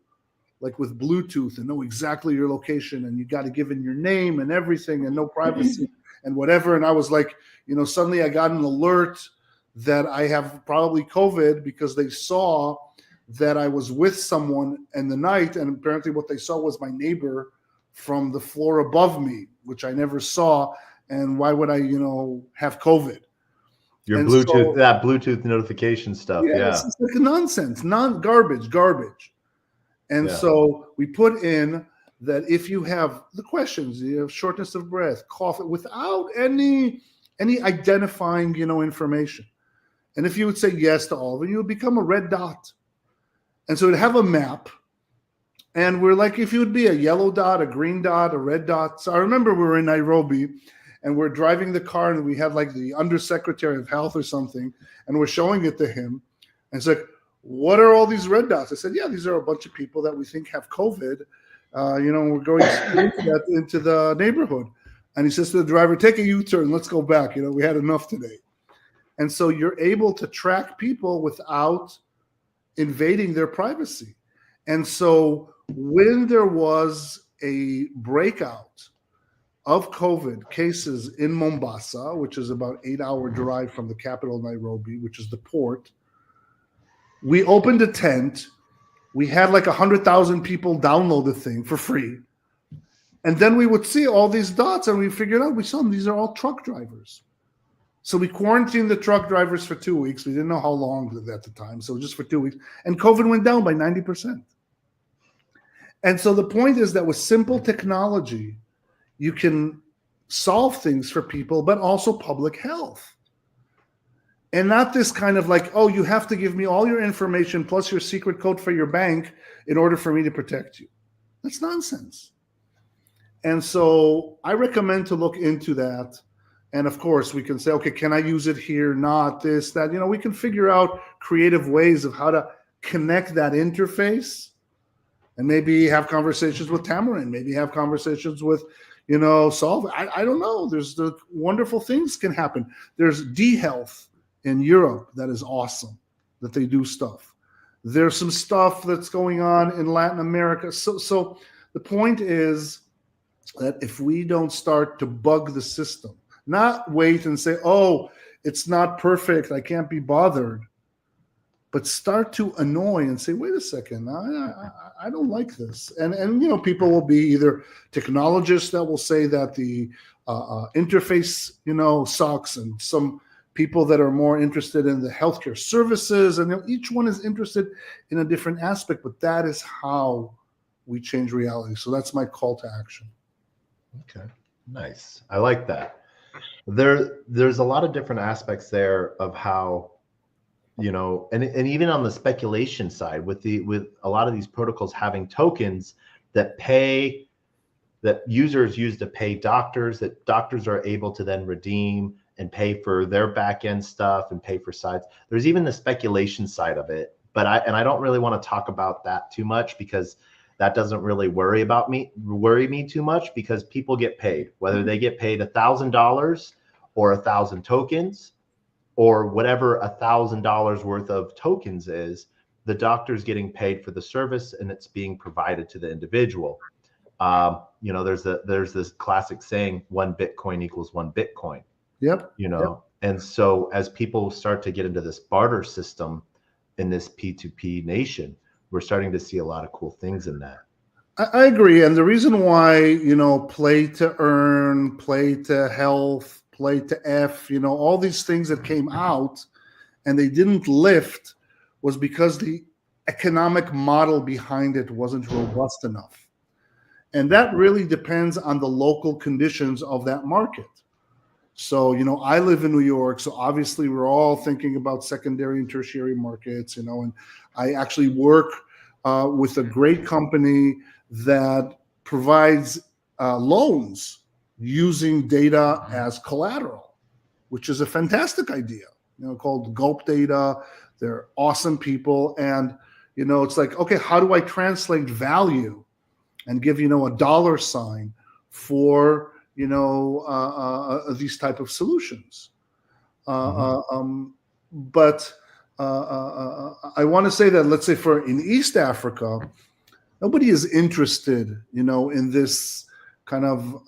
like with Bluetooth and know exactly your location. And you got to give in your name and everything and no privacy and whatever. And I was like, suddenly I got an alert that I have probably COVID because they saw that I was with someone in the night, and apparently what they saw was my neighbor from the floor above me, which I never saw. And why would I, have COVID? Your and Bluetooth, that Bluetooth notification stuff. Yeah. It's like nonsense, garbage. And so we put in that if you have the questions, you have shortness of breath, cough, without any identifying, information. And if you would say yes to all of it, you would become a red dot. And so it'd have a map. And we're like, if you would be a yellow dot, a green dot, a red dot. So I remember we were in Nairobi and we're driving the car and we had like the undersecretary of health or something. And we're showing it to him. And it's like, what are all these red dots? I said, yeah, these are a bunch of people that we think have COVID. We're going into the neighborhood. And he says to the driver, take a U-turn. Let's go back. We had enough today. And so you're able to track people without invading their privacy. And so when there was a breakout of COVID cases in Mombasa, which is about 8-hour drive from the capital, Nairobi, which is the port, we opened a tent. We had like 100,000 people download the thing for free. And then we would see all these dots and we figured out, we saw them, these are all truck drivers. So we quarantined the truck drivers for 2 weeks. We didn't know how long at the time, so just for 2 weeks. And COVID went down by 90%. And so the point is that with simple technology, you can solve things for people, but also public health. And not this kind of like, oh, you have to give me all your information plus your secret code for your bank in order for me to protect you. That's nonsense. And so I recommend to look into that. And of course, we can say, okay, can I use it here? Not this, that. We can figure out creative ways of how to connect that interface and maybe have conversations with Tamarind, maybe have conversations with, Solve. I don't know. There's the wonderful things can happen. There's D-Health in Europe that is awesome, that they do stuff. There's some stuff that's going on in Latin America. So the point is that if we don't start to bug the system, not wait and say, oh, it's not perfect, I can't be bothered, but start to annoy and say, wait a second, I don't like this. And people will be either technologists that will say that the interface, sucks, and some people that are more interested in the healthcare services, and each one is interested in a different aspect, but that is how we change reality. So that's my call to action. Okay, nice. I like that. There's a lot of different aspects there of how, and even on the speculation side with a lot of these protocols having tokens that users use to pay doctors, that doctors are able to then redeem and pay for their back end stuff and pay for sides. There's even the speculation side of it, but I don't really want to talk about that too much, because that doesn't really worry me too much, because people get paid, whether they get paid $1,000 or 1,000 tokens or whatever $1,000 worth of tokens is. The doctor's getting paid for the service, and it's being provided to the individual. There's this classic saying, 1 Bitcoin equals 1 Bitcoin. Yep. And so as people start to get into this barter system in this P2P nation, we're starting to see a lot of cool things in that. I agree. And the reason why, play to earn, play to health, play to F, all these things that came out and they didn't lift was because the economic model behind it wasn't robust enough. And that really depends on the local conditions of that market. So, I live in New York, so obviously we're all thinking about secondary and tertiary markets, and I actually work with a great company that provides loans using data as collateral, which is a fantastic idea, called Gulp Data. They're awesome people. And, it's like, okay, how do I translate value and give, a dollar sign for, these type of solutions. But I want to say that, let's say in East Africa, nobody is interested, in this kind of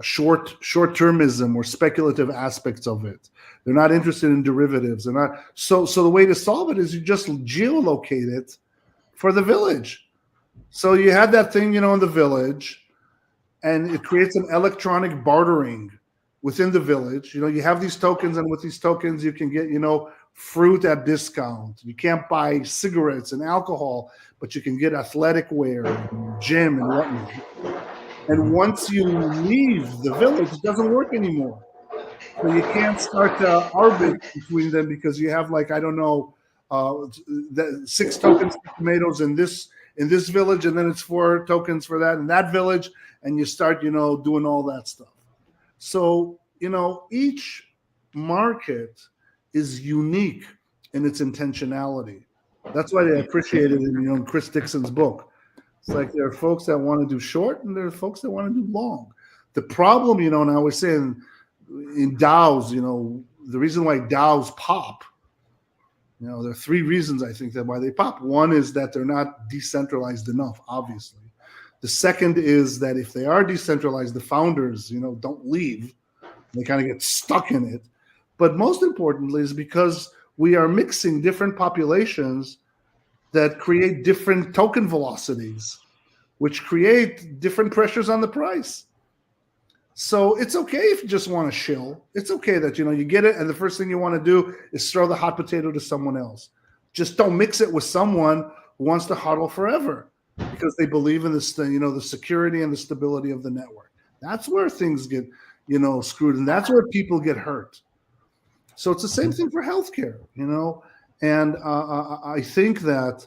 short-termism or speculative aspects of it. They're not interested in derivatives. They're not. So the way to solve it is you just geolocate it for the village. So you have that thing, in the village, and it creates an electronic bartering within the village. You have these tokens, and with these tokens, you can get, fruit at discount. You can't buy cigarettes and alcohol, but you can get athletic wear, and gym, and whatnot. And once you leave the village, it doesn't work anymore. So you can't start to arbitrate between them, because you have, like, I don't know, 6 tokens for tomatoes in this village, and then it's 4 tokens for that in that village, and you start, doing all that stuff. So, each market is unique in its intentionality. That's why I appreciated in Chris Dixon's book. It's like there are folks that want to do short, and there are folks that want to do long. The problem, and I was saying in DAOs, the reason why DAOs pop, there are 3 reasons I think that why they pop. One is that they're not decentralized enough, obviously. The second is that if they are decentralized, the founders, don't leave. They kind of get stuck in it. But most importantly is because we are mixing different populations that create different token velocities, which create different pressures on the price. So it's okay if you just want to shill. It's okay that, you get it, and the first thing you want to do is throw the hot potato to someone else. Just don't mix it with someone who wants to hodl forever, because they believe in this, the security and the stability of the network. That's where things get, screwed, and that's where people get hurt. So it's the same thing for healthcare, and I think that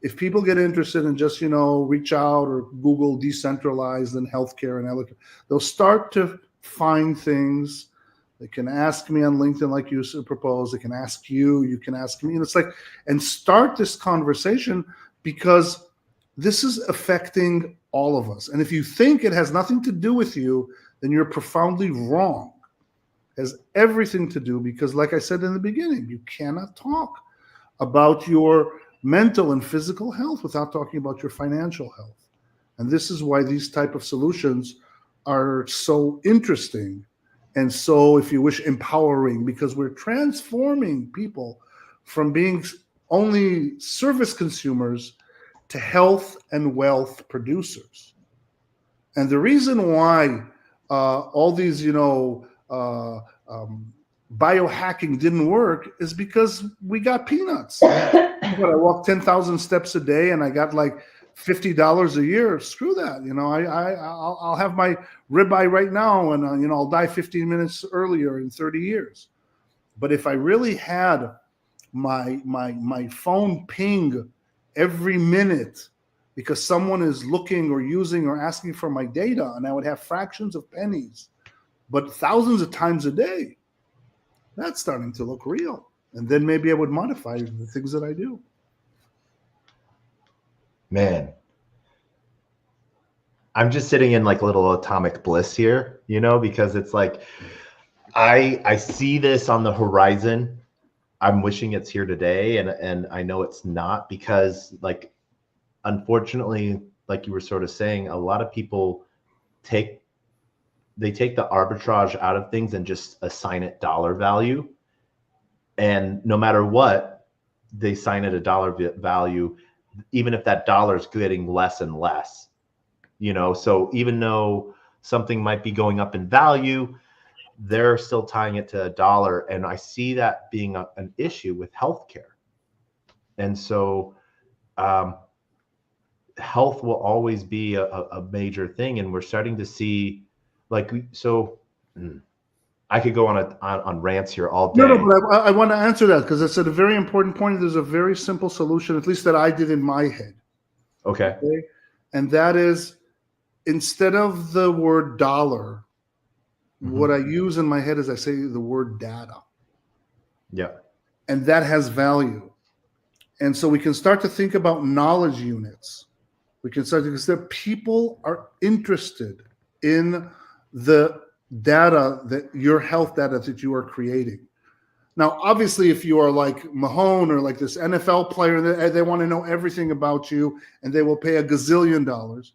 if people get interested in just, reach out or Google decentralized and healthcare, and they'll start to find things. They can ask me on LinkedIn, like you proposed. They can ask you. You can ask me. And it's like, and start this conversation, because this is affecting all of us. And if you think it has nothing to do with you, then you're profoundly wrong. It has everything to do, because like I said in the beginning, you cannot talk about your mental and physical health without talking about your financial health. And this is why these type of solutions are so interesting and so, if you wish, empowering, because we're transforming people from being only service consumers to health and wealth producers. And the reason why all these, biohacking didn't work is because we got peanuts. But I walk 10,000 steps a day and I got like $50 a year. Screw that. I'll have my ribeye right now and, I'll die 15 minutes earlier in 30 years. But if I really had my phone ping every minute because someone is looking or using or asking for my data, and I would have fractions of pennies, but thousands of times a day, that's starting to look real. And then maybe I would modify the things that I do. Man, I'm just sitting in like a little atomic bliss here, because it's like I see this on the horizon. I'm wishing it's here today, and I know it's not, because like, unfortunately, like you were sort of saying, a lot of people take the arbitrage out of things and just assign it dollar value. And no matter what, they assign it a dollar value, even if that dollar is getting less and less, so even though something might be going up in value, they're still tying it to a dollar. And I see that being an issue with healthcare. And so health will always be a major thing. And we're starting to see I could go on rants here all day. No, but I want to answer that because it's a very important point. There's a very simple solution, at least that I did in my head. Okay. And that is, instead of the word dollar, what I use in my head is I say the word data. Yeah. And that has value. And so we can start to think about knowledge units. We can start to consider people are interested in the data, that your health data that you are creating. Now, obviously, if you are like Mahone or like this NFL player, they want to know everything about you and they will pay a gazillion dollars.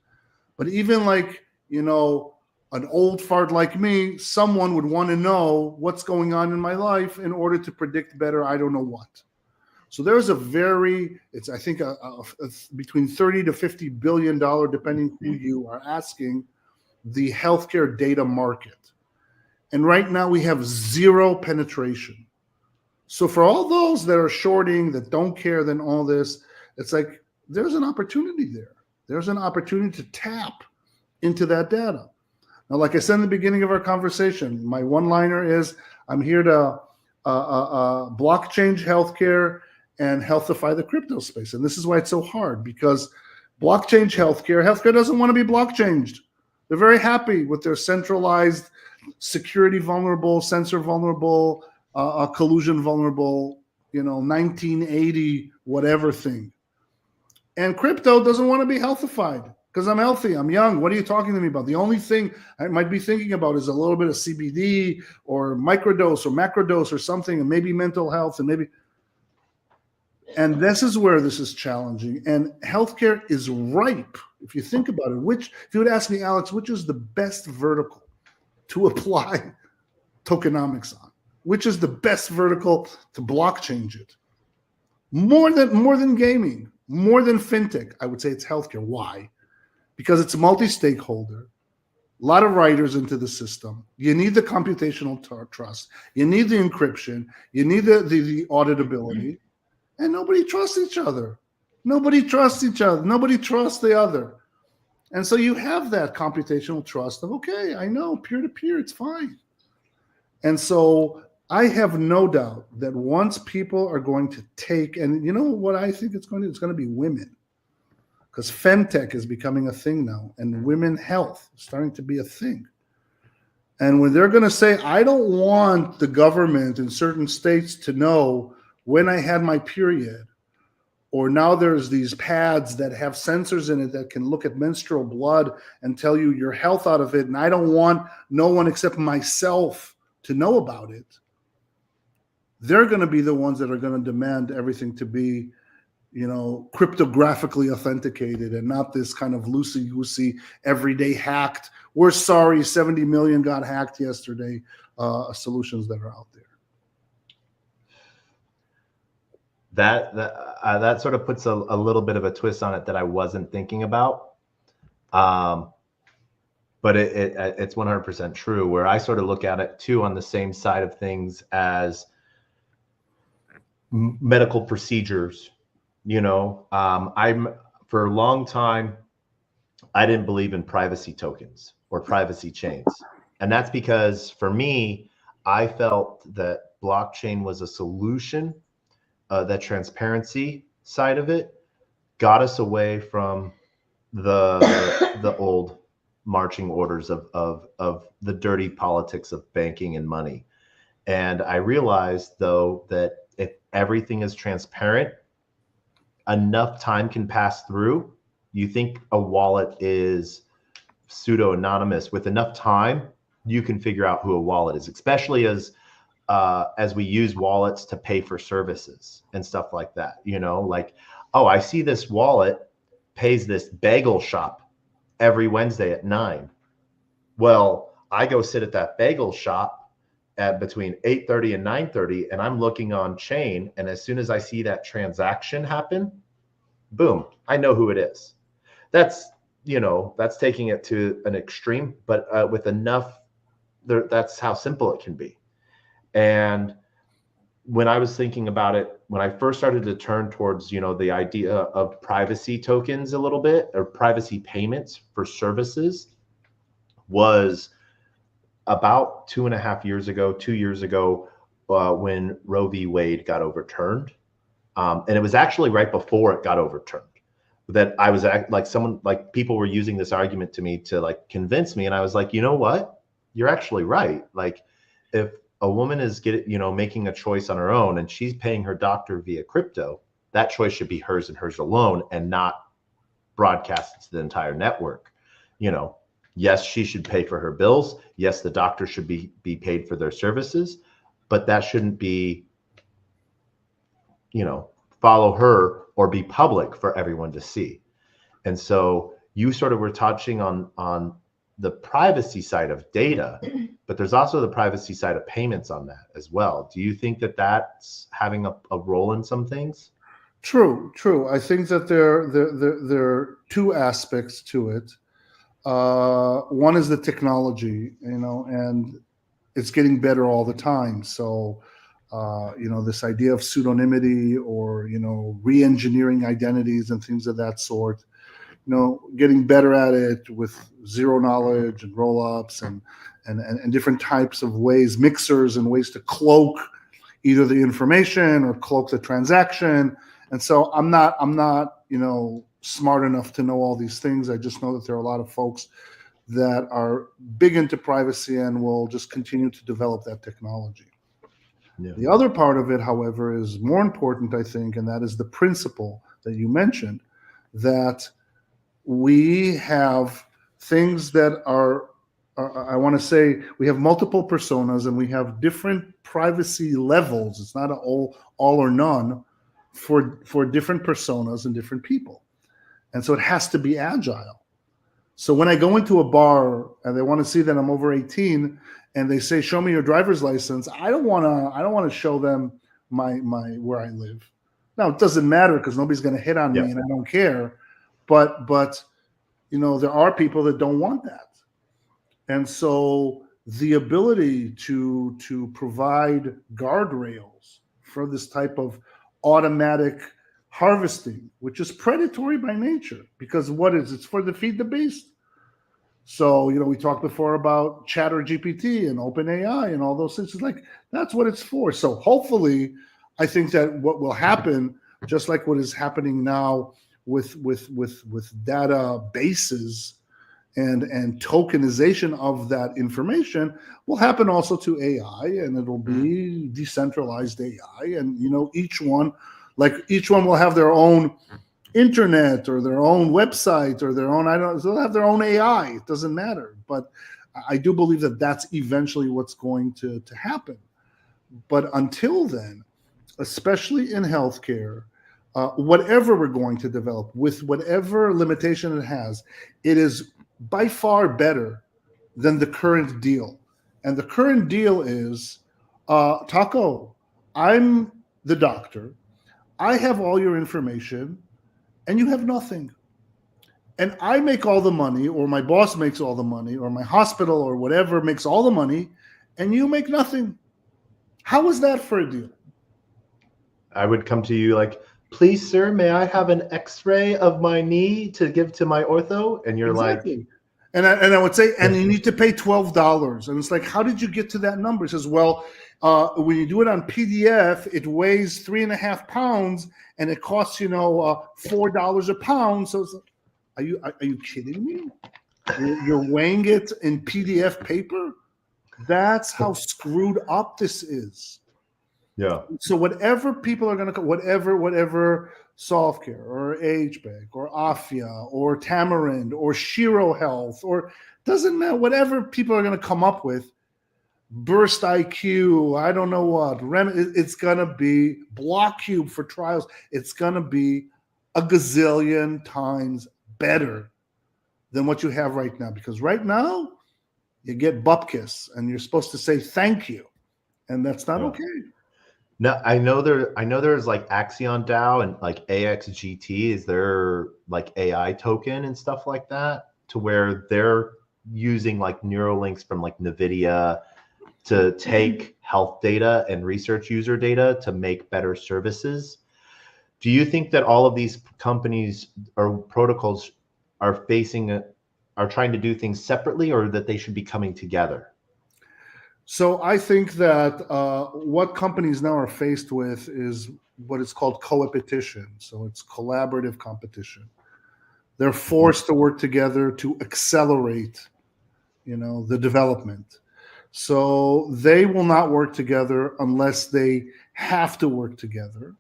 But even like, an old fart like me, someone would want to know what's going on in my life in order to predict better, I don't know what. So there's it's I think between 30 to $50 billion, depending who you are asking, the healthcare data market. And right now we have zero penetration. So for all those that are shorting, that don't care, then all this, it's like there's an opportunity there. There's an opportunity to tap into that data. Now, like I said in the beginning of our conversation, my one-liner is I'm here to blockchain healthcare and healthify the crypto space. And this is why it's so hard, because blockchain healthcare doesn't want to be blockchained. They're very happy with their centralized, security vulnerable, sensor vulnerable, collusion vulnerable, 1980 whatever thing. And crypto doesn't want to be healthified because I'm healthy, I'm young. What are you talking to me about? The only thing I might be thinking about is a little bit of CBD or microdose or macrodose or something, and maybe mental health and maybe. And this is where this is challenging. And healthcare is ripe. If you think about it, if you would ask me, Alex, which is the best vertical to apply tokenomics on? Which is the best vertical to blockchain it? More than gaming, more than fintech, I would say it's healthcare. Why? Because it's multi-stakeholder, a lot of writers into the system. You need the computational trust. You need the encryption. You need the auditability. And nobody trusts each other. Nobody trusts the other. And so you have that computational trust of, okay, I know, peer-to-peer, it's fine. And so I have no doubt that once people are going to take, and you know what I think it's going to be women. Because femtech is becoming a thing now, and women health is starting to be a thing. And when they're going to say, I don't want the government in certain states to know when I had my period, or now there's these pads that have sensors in it that can look at menstrual blood and tell you your health out of it, and I don't want no one except myself to know about it, they're going to be the ones that are going to demand everything to be, cryptographically authenticated and not this kind of loosey-goosey, everyday hacked. We're sorry, 70 million got hacked yesterday, solutions that are out there. That sort of puts a little bit of a twist on it that I wasn't thinking about. but it's 100% true, where I sort of look at it too on the same side of things as medical procedures. For a long time, I didn't believe in privacy tokens or privacy chains. And that's because for me, I felt that blockchain was a solution, that transparency side of it got us away from the old marching orders of the dirty politics of banking and money. And I realized, though, that if everything is transparent, enough time can pass through. You think a wallet is pseudo-anonymous. With enough time, you can figure out who a wallet is, especially as we use wallets to pay for services and stuff like that. Like, oh, I see this wallet pays this bagel shop every Wednesday at 9. Well, I go sit at that bagel shop at between 8:30 and 9:30, and I'm looking on chain. And as soon as I see that transaction happen, boom, I know who it is. That's taking it to an extreme, but with enough, that's how simple it can be. And when I was thinking about it, when I first started to turn towards, the idea of privacy tokens a little bit, or privacy payments for services, was about 2 years ago, when Roe v. Wade got overturned. And it was actually right before it got overturned that I was people were using this argument to me to convince me. And I was like, you know what? You're actually right. Like, if a woman is making a choice on her own and she's paying her doctor via crypto, that choice should be hers and hers alone, and not broadcasted to the entire network. Yes, she should pay for her bills. Yes, the doctor should be paid for their services, but that shouldn't be, follow her or be public for everyone to see. And so you sort of were touching on the privacy side of data, but there's also the privacy side of payments on that as well. Do you think that that's having a role in some things? True. I think that there are two aspects to it. One is the technology, and it's getting better all the time. So, this idea of pseudonymity or, re-engineering identities and things of that sort, getting better at it with zero knowledge and roll-ups and different types of ways, mixers and ways to cloak either the information or cloak the transaction. And so I'm not, smart enough to know all these things. I just know that there are a lot of folks that are big into privacy and will just continue to develop that technology. Yeah. The other part of it, however, is more important, I think, and that is the principle that you mentioned, that we have things that are, I want to say, we have multiple personas and we have different privacy levels. It's not an all or none for different personas and different people. And so it has to be agile. So when I go into a bar and they want to see that I'm over 18 and they say, show me your driver's license, I don't want to show them my where I live. Now, it doesn't matter because nobody's going to hit on me and I don't care. But there are people that don't want that. And so the ability to provide guardrails for this type of automatic harvesting, which is predatory by nature, because it's for the feed the beast. So, we talked before about ChatGPT and OpenAI and all those things. It's like, that's what it's for. So hopefully, I think that what will happen, just like what is happening now with databases and tokenization of that information, will happen also to AI, and it'll be decentralized AI. And, each one will have their own internet or their own website or their own, they'll have their own AI. It doesn't matter. But I do believe that that's eventually what's going to happen. But until then, especially in healthcare, whatever we're going to develop, with whatever limitation it has, it is by far better than the current deal. And the current deal is, Taco, I'm the doctor. I have all your information and you have nothing. and I make all the money, or my boss makes all the money, or my hospital or whatever makes all the money, and you make nothing. How is that for a deal? I would come to you like, please, sir, may I have an x-ray of my knee to give to my ortho? And you're Exactly. like, and I would say, and you need to pay $12. And it's like, how did you get to that number? He says, well, when you do it on PDF, it weighs 3.5 pounds, and it costs $4 a pound. So it's like, are you kidding me? You're weighing it in PDF paper? That's how screwed up this is. yeah. So whatever people are going to, whatever Softcare or HBank or Afia or Tamarind or Shiro Health, or doesn't matter, whatever people are going to come up with, Burst IQ, I don't know what, it's going to be BlockCube for trials. It's going to be a gazillion times better than what you have right now. Because right now, you get bupkis and you're supposed to say thank you. And that's not okay. No, I know there's like Axion DAO and like AXGT. Is there like AI token and stuff like that, to where they're using like Neuralinks from like NVIDIA to take health data and research user data to make better services? Do you think that all of these companies or protocols are trying to do things separately, or that they should be coming together? So I think that what companies now are faced with is what is called co-opetition. So it's collaborative competition. They're forced to work together to accelerate, the development. So they will not work together unless they have to work together.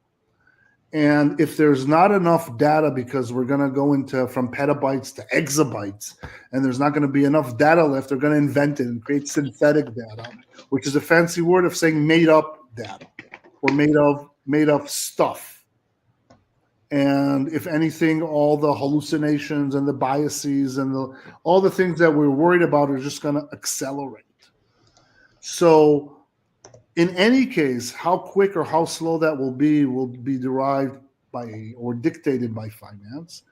And if there's not enough data, because we're going to go into from petabytes to exabytes, and there's not going to be enough data left, they're going to invent it and create synthetic data, which is a fancy word of saying made up data or made up stuff. And if anything, all the hallucinations and the biases and all the things that we're worried about are just going to accelerate. So in any case, how quick or how slow that will be derived by or dictated by finance.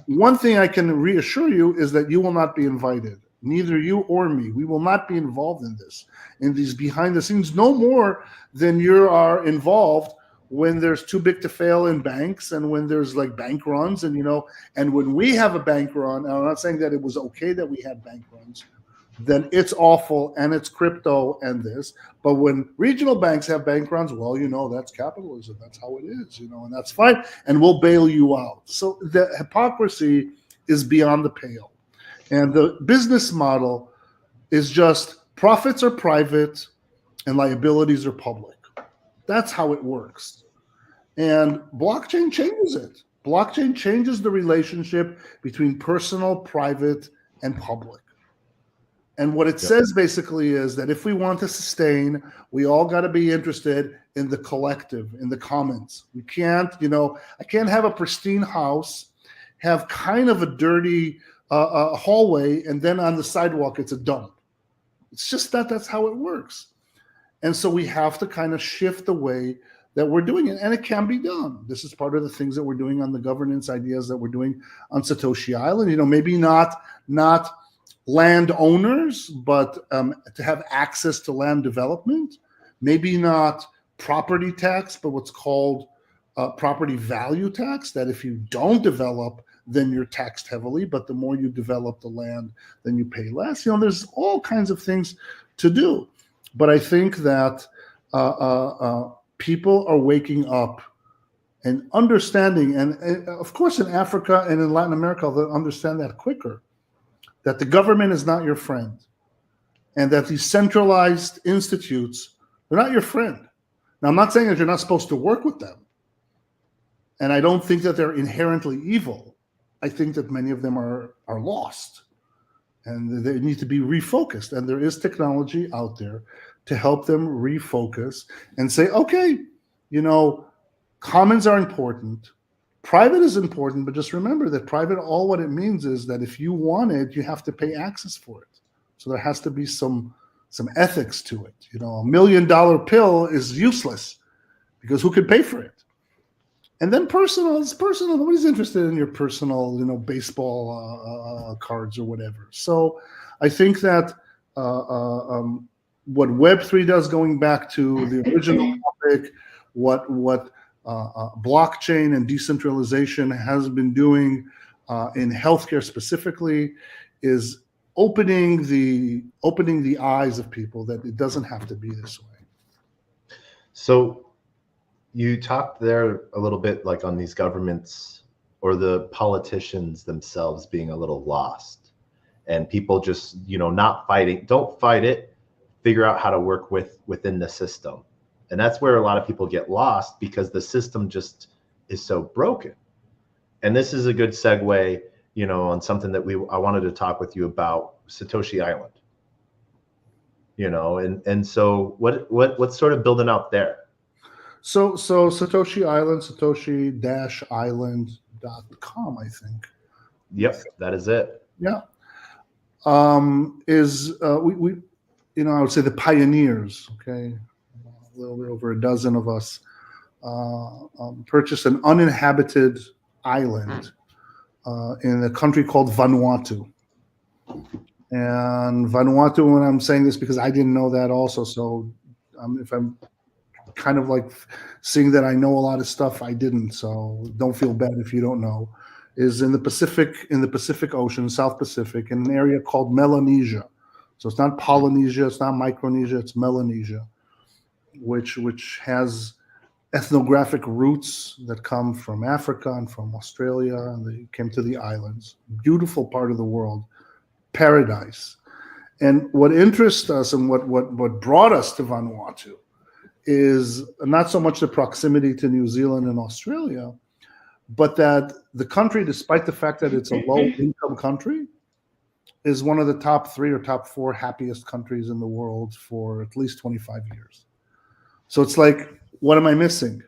One thing I can reassure you is that you will not be invited. Neither you or me. We will not be involved in this, in these behind the scenes, no more than you are involved when there's too big to fail in banks, and when there's like bank runs, and and when we have a bank run, and I'm not saying that it was okay that we had bank runs, then it's awful and it's crypto and this. But when regional banks have bank runs, well, that's capitalism. That's how it is, and that's fine. And we'll bail you out. So the hypocrisy is beyond the pale. And the business model is just profits are private and liabilities are public. That's how it works. And blockchain changes it. Blockchain changes the relationship between personal, private, and public. And what it says basically is that if we want to sustain, we all got to be interested in the collective, in the commons. We can't, I can't have a pristine house, have kind of a dirty hallway, and then on the sidewalk, it's a dump. It's just that's how it works. And so we have to kind of shift the way that we're doing it. And it can be done. This is part of the things that we're doing on the governance ideas that we're doing on Satoshi Island. Maybe not landowners, but to have access to land development. Maybe not property tax, but what's called property value tax, that if you don't develop, then you're taxed heavily, but the more you develop the land, then you pay less. There's all kinds of things to do. But I think that people are waking up and understanding, and of course in Africa and in Latin America, they'll understand that quicker, that the government is not your friend, and that these centralized institutes, they're not your friend. Now, I'm not saying that you're not supposed to work with them, and I don't think that they're inherently evil. I think that many of them are lost, and they need to be refocused, and there is technology out there to help them refocus and say, okay, commons are important. Private is important, but just remember that private, all what it means is that if you want it, you have to pay access for it. So there has to be some ethics to it. $1 million pill is useless because who could pay for it? And then personal, it's personal. Nobody's interested in your personal, baseball cards or whatever. So I think that what Web3 does, going back to the original topic, what blockchain and decentralization has been doing in healthcare specifically, is opening the eyes of people that it doesn't have to be this way. So you talked there a little bit like on these governments or the politicians themselves being a little lost, and people just, not fighting. Don't fight it. Figure out how to work within the system. And that's where a lot of people get lost, because the system just is so broken. And this is a good segue, on something that I wanted to talk with you about, Satoshi Island. And so what's sort of building out there? So Satoshi Island, Satoshi-island.com, I think. Yep, that is it. Yeah. Is we I would say the pioneers, okay, a little bit over a dozen of us, purchased an uninhabited island in a country called Vanuatu. And Vanuatu, when I'm saying this, because I didn't know that also, so if I'm kind of like seeing that I know a lot of stuff, I didn't, so don't feel bad if you don't know, is in the Pacific Ocean, South Pacific, in an area called Melanesia. So it's not Polynesia, it's not Micronesia, it's Melanesia, which has ethnographic roots that come from Africa and from Australia, and they came to the islands. Beautiful part of the world, paradise. And what interests us and what brought us to Vanuatu is not so much the proximity to New Zealand and Australia, but that the country, despite the fact that it's a low-income country, is one of the top 3 or top 4 happiest countries in the world for at least 25 years. So it's like, what am I missing?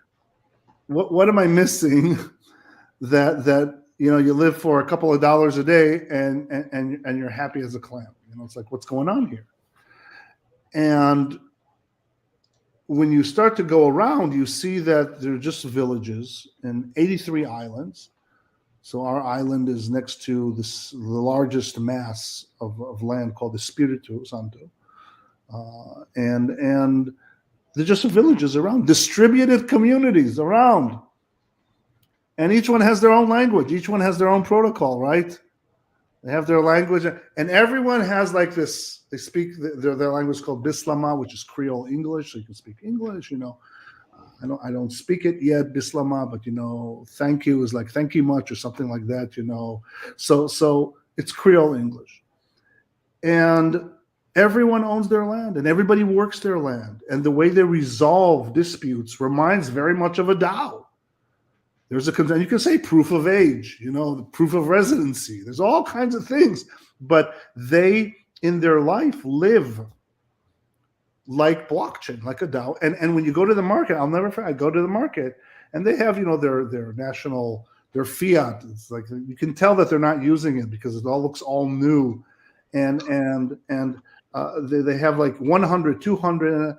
What am I missing that you live for a couple of dollars a day and you're happy as a clam? It's like, what's going on here? And when you start to go around, you see that they're just villages in 83 islands. So our island is next to the largest mass of land called the Espiritu Santo. And they're just villages around, distributed communities around. And each one has their own language. Each one has their own protocol, right? They have their language. And everyone has like this, they speak their language called Bislama, which is Creole English. So you can speak English, I don't speak it yet, Bislama, but thank you is like thank you much or something like that, So it's Creole English. And everyone owns their land and everybody works their land. And the way they resolve disputes reminds very much of a DAO. There's and you can say proof of age, the proof of residency. There's all kinds of things, but they in their life live like blockchain, like a DAO. And when you go to the market, I'll never forget, I go to the market and they have, their national, their fiat. It's like, you can tell that they're not using it because it all looks all new. And they have like 100, 200.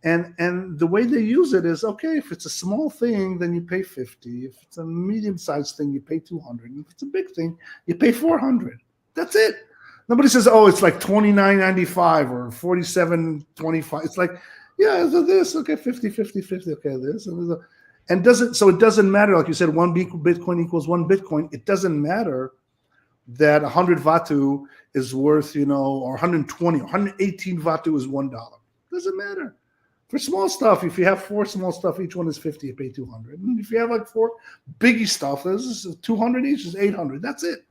And the way they use it is, okay, if it's a small thing, then you pay 50. If it's a medium-sized thing, you pay 200. And if it's a big thing, you pay 400. That's it. Nobody says, oh, it's like $29.95 or $47.25. It's like, yeah, so this, okay, 50, 50, 50, okay, this. And it doesn't matter, like you said, one Bitcoin equals one Bitcoin. It doesn't matter that 100 Vatu is worth, or 120, 118 Vatu is $1. Doesn't matter. For small stuff, if you have 4 small stuff, each one is 50, you pay 200. And if you have like 4 biggie stuff, this is 200 each, is 800. That's it.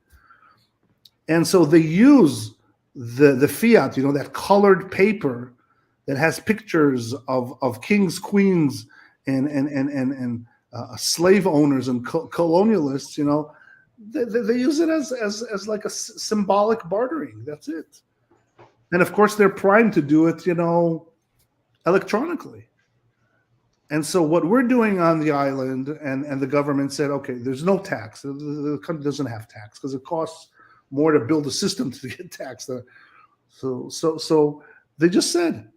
And so they use the fiat, that colored paper that has pictures of kings, queens, and slave owners and colonialists. They use it as like a symbolic bartering. That's it. And of course, they're primed to do it, electronically. And so what we're doing on the island, and the government said, okay, there's no tax. The country doesn't have tax because it costs more to build a system to get taxed. So they just said,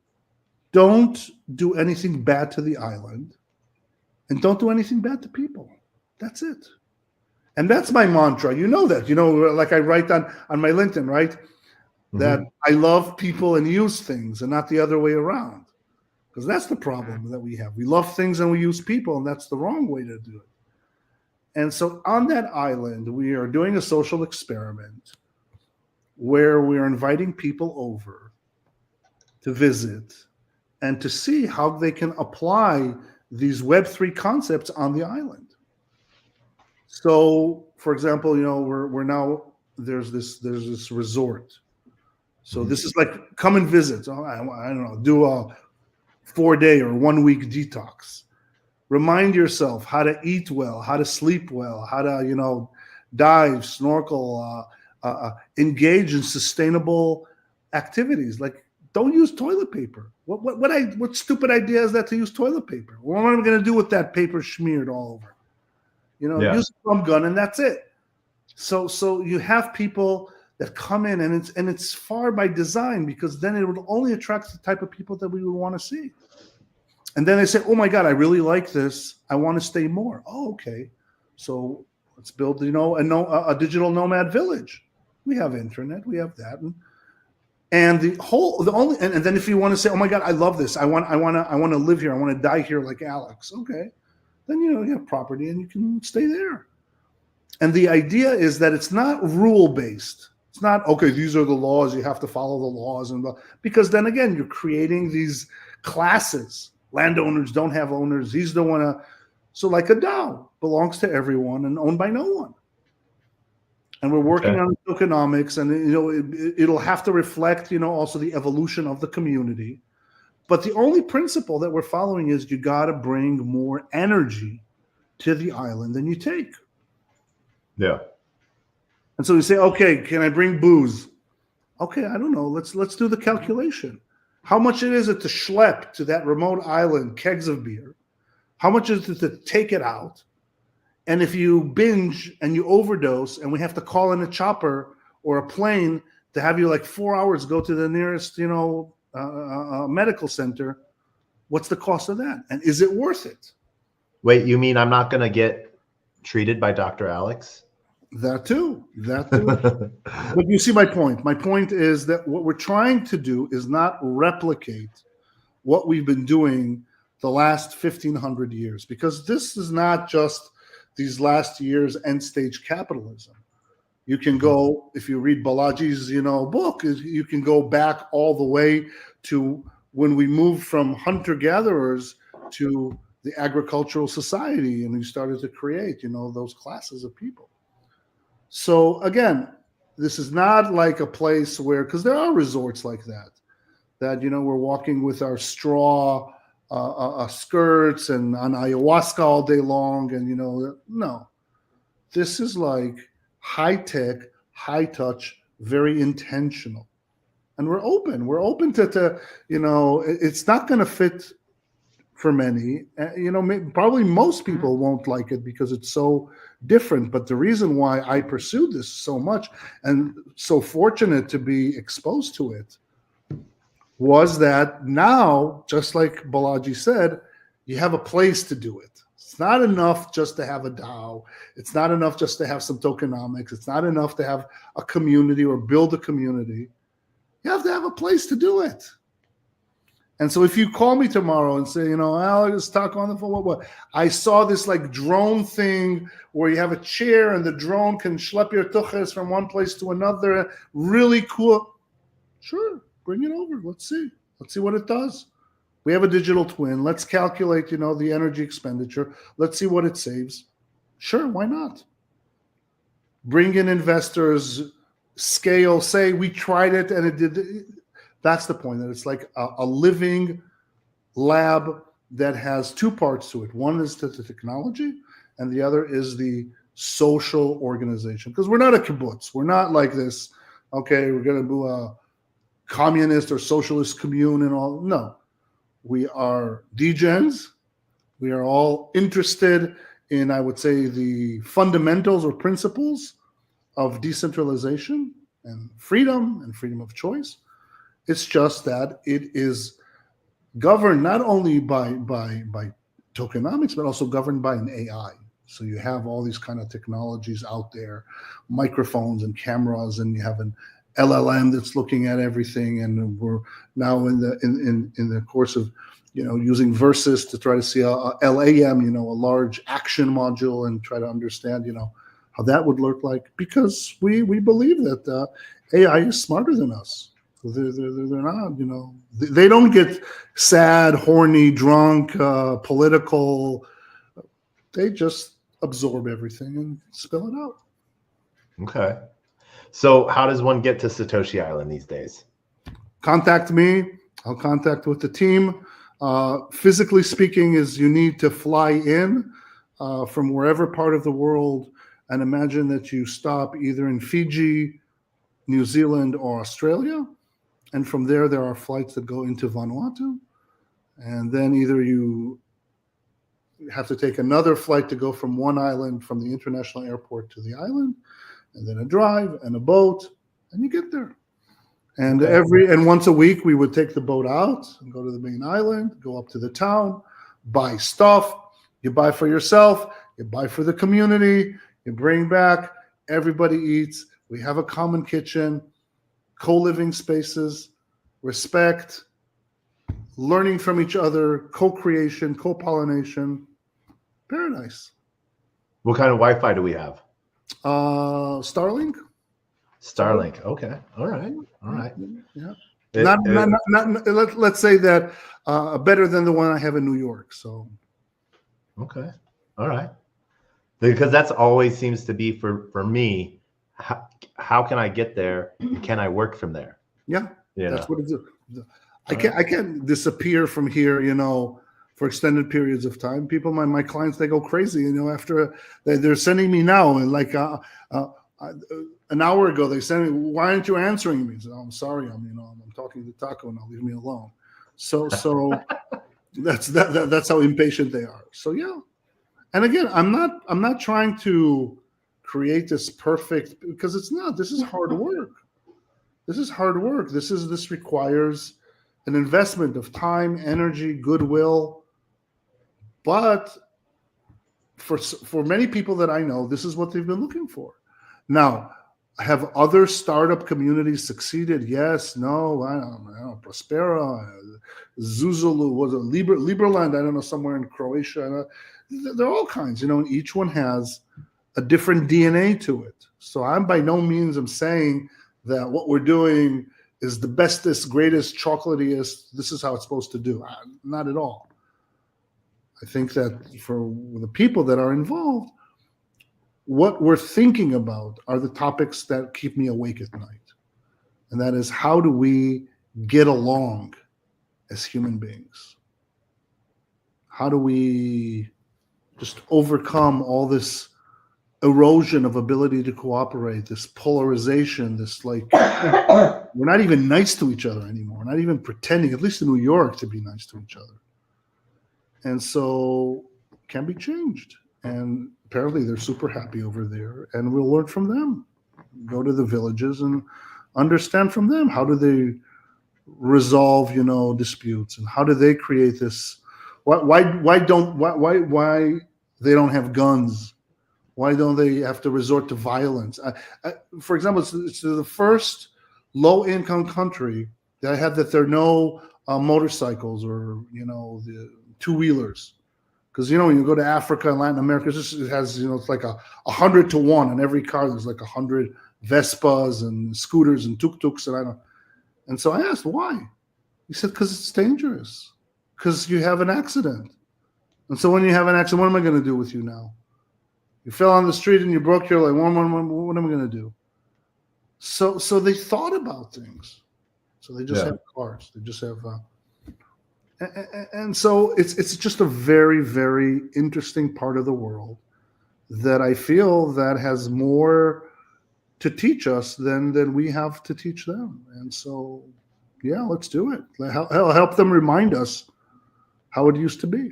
don't do anything bad to the island and don't do anything bad to people. That's it. And that's my mantra. You know that. Like I write on my LinkedIn, right? That I love people and use things and not the other way around. Because that's the problem that we have. We love things and we use people, and that's the wrong way to do it. And so on that island, we are doing a social experiment where we're inviting people over to visit and to see how they can apply these Web3 concepts on the island. So, for example, we're now there's this resort. So this is like come and visit. I don't know, do a 4-day or 1-week detox. Remind yourself how to eat well, how to sleep well, how to dive, snorkel, engage in sustainable activities. Like don't use toilet paper. What stupid idea is that to use toilet paper? What am I going to do with that paper smeared all over? Use a foam gun and that's it. So you have people that come in and it's far by design, because then it would only attract the type of people that we would want to see. And then they say, oh my God, I really like this. I want to stay more. Oh, okay. So let's build, a digital nomad village. We have internet, we have that. And then if you want to say, oh my God, I love this. I want to live here. I want to die here like Alex. Okay. Then, you have property and you can stay there. And the idea is that it's not rule-based. It's not, okay, these are the laws, you have to follow the laws. Because then again, you're creating these classes. Landowners don't have owners. These don't want to. So like a DAO belongs to everyone and owned by no one. And we're working on tokenomics, and it'll have to reflect, also the evolution of the community. But the only principle that we're following is you got to bring more energy to the island than you take. Yeah. And so you say, okay, can I bring booze? Okay, I don't know. Let's do the calculation. How much is it to schlep to that remote island kegs of beer? How much is it to take it out? And if you binge and you overdose and we have to call in a chopper or a plane to have you like 4 hours go to the nearest, medical center, what's the cost of that? And is it worth it? Wait, you mean I'm not going to get treated by Dr. Alex? That too. But you see my point. My point is that what we're trying to do is not replicate what we've been doing the last 1,500 years, because this is not just these last years end stage capitalism. You can go, if you read Balaji's, book, you can go back all the way to when we moved from hunter-gatherers to the agricultural society, and we started to create, those classes of people. So again, this is not like a place where, because there are resorts like that, we're walking with our straw skirts and on ayahuasca all day long. And, no, this is like high tech, high touch, very intentional. And we're open to it's not going to fit for many. Probably most people won't like it because it's so different. But the reason why I pursued this so much and so fortunate to be exposed to it was that now, just like Balaji said, you have a place to do it. It's not enough just to have a DAO. It's not enough just to have some tokenomics. It's not enough to have a community or build a community. You have to have a place to do it. And so if you call me tomorrow and say, Alex, talk on the phone, what? I saw this like drone thing where you have a chair and the drone can schlep your tuches from one place to another. Really cool. Sure, bring it over. Let's see. Let's see what it does. We have a digital twin. Let's calculate, the energy expenditure. Let's see what it saves. Sure, why not? Bring in investors, scale, say we tried it and it did. That's the point, that it's like a living lab that has two parts to it. One is the technology, and the other is the social organization. Because we're not a kibbutz. We're not like this, okay, we're going to do a communist or socialist commune and all. No. We are Degens. We are all interested in, I would say, the fundamentals or principles of decentralization and freedom of choice. It's just that it is governed not only by tokenomics, but also governed by an AI. So you have all these kind of technologies out there, microphones and cameras, and you have an LLM that's looking at everything. And we're now in the course of, using Versus to try to see a LAM, a large action module, and try to understand, how that would look like, because we believe that AI is smarter than us. So they're not, they don't get sad, horny, drunk, political. They just absorb everything and spill it out. Okay. So how does one get to Satoshi Island these days? Contact me. I'll contact with the team. Physically speaking, is you need to fly in from wherever part of the world, and imagine that you stop either in Fiji, New Zealand, or Australia. And from there are flights that go into Vanuatu. And then either you have to take another flight to go from one island, from the international airport to the island, and then a drive and a boat, and you get there. And once a week we would take the boat out and go to the main island, go up to the town, buy stuff. You buy for yourself, you buy for the community, you bring back, everybody eats. We have a common kitchen, co-living spaces, respect, learning from each other, co-creation, co-pollination. Paradise. What kind of Wi-Fi do we have? Starlink. Starlink. Okay. All right. Yeah. Let's say that better than the one I have in New York. So. Okay. All right. Because that's always seems to be for me. How can I get there? Can I work from there? Yeah. That's what it is. I can't disappear from here, for extended periods of time. People, my clients, they go crazy, after they're sending me now, and like an hour ago, they sent me, why aren't you answering me? So I'm sorry, I'm talking to Taco now, leave me alone. So that's how impatient they are. So yeah. And again, I'm not trying to create this perfect, because it's not. This is hard work. This requires an investment of time, energy, goodwill. But for many people that I know, this is what they've been looking for. Now, have other startup communities succeeded? Yes, no, I don't know. Prospera, Zuzulu, was it Liberland? I don't know, somewhere in Croatia. There are all kinds, and each one has a different DNA to it. So I'm by no means saying that what we're doing is the bestest, greatest, chocolatiest. This is how it's supposed to do. Not at all. I think that for the people that are involved, what we're thinking about are the topics that keep me awake at night. And that is, how do we get along as human beings? How do we just overcome all this erosion of ability to cooperate, this polarization, this we're not even nice to each other anymore. We're not even pretending, at least in New York, to be nice to each other. And so it can be changed. And apparently they're super happy over there, and we'll learn from them. Go to the villages and understand from them, how do they resolve, disputes, and how do they create this? Why they don't have guns? Why don't they have to resort to violence? For example, it's the first low-income country that had that there are no motorcycles or the two-wheelers. Because when you go to Africa and Latin America, it has it's like 100 to 1 on every car. There's like 100 Vespas and scooters and tuk-tuks, and so I asked why. He said because it's dangerous. Because you have an accident, and so when you have an accident, what am I going to do with you now? You fell on the street and you broke your leg. What am I going to do? So they thought about things. So they just have cars. They just have. And so it's just a very, very interesting part of the world that I feel that has more to teach us than we have to teach them. And so, yeah, let's do it. Help them remind us how it used to be.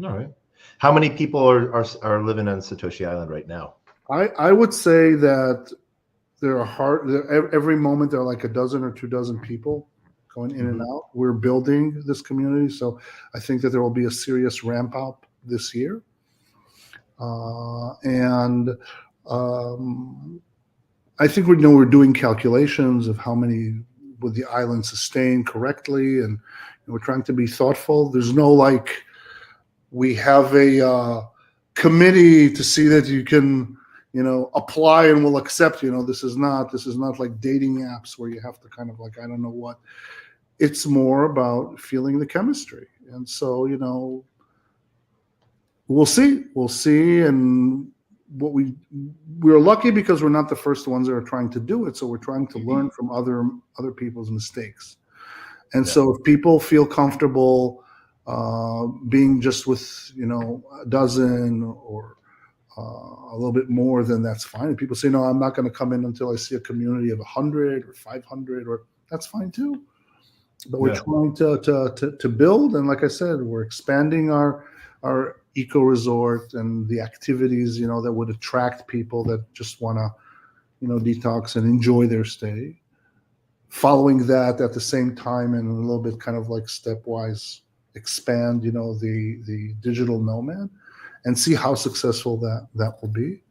All right. How many people are living on Satoshi Island right now? I would say that every moment there are like a dozen or 2 dozen people going in and out. We're building this community, so I think that there will be a serious ramp up this year. And I think we're doing calculations of how many would the island sustain correctly, and we're trying to be thoughtful. There's no like we have a committee to see that you can apply and will accept. This is not like dating apps where you have to kind of like I don't know what. It's more about feeling the chemistry, and so we'll see, and what we're lucky because we're not the first ones that are trying to do it, so we're trying to learn from other people's mistakes. And so if people feel comfortable being just with a dozen or a little bit more, then that's fine. And people say, no, I'm not going to come in until I see a community of 100 or 500, or that's fine too. But we're trying to build, and like I said, we're expanding our eco resort and the activities that would attract people that just want to detox and enjoy their stay. Following that at the same time, and a little bit kind of like stepwise expand the digital nomad and see how successful that will be.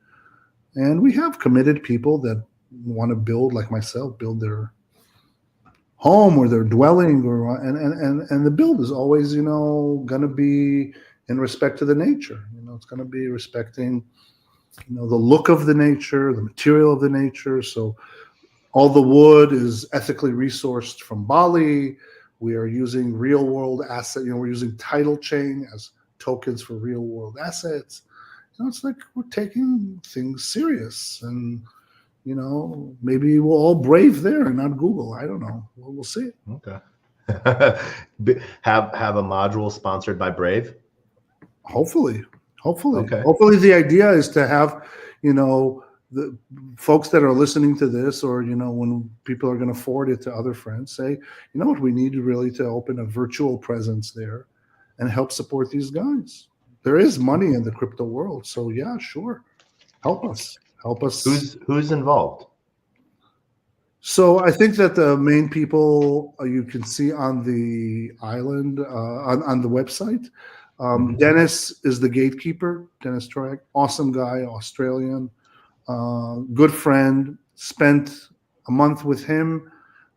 And we have committed people that want to build, like myself, build their home or their dwelling, and the build is always going to be in respect to the nature. It's going to be respecting the look of the nature, the material of the nature. So all the wood is ethically resourced from Bali. We are using real world asset. We're using tidal chain as tokens for real world assets. It's like we're taking things serious, and maybe we'll all Brave there and not Google. I don't know. We'll see. Okay. have a module sponsored by Brave? Hopefully. Okay. Hopefully the idea is to have, the folks that are listening to this, or, when people are going to forward it to other friends, say, you know what, we need really to open a virtual presence there and help support these guys. There is money in the crypto world. So yeah, sure. Help us. Who's involved? So I think that the main people you can see on the island, on the website, Dennis is the gatekeeper. Dennis Troyak, awesome guy, Australian, good friend. Spent a month with him,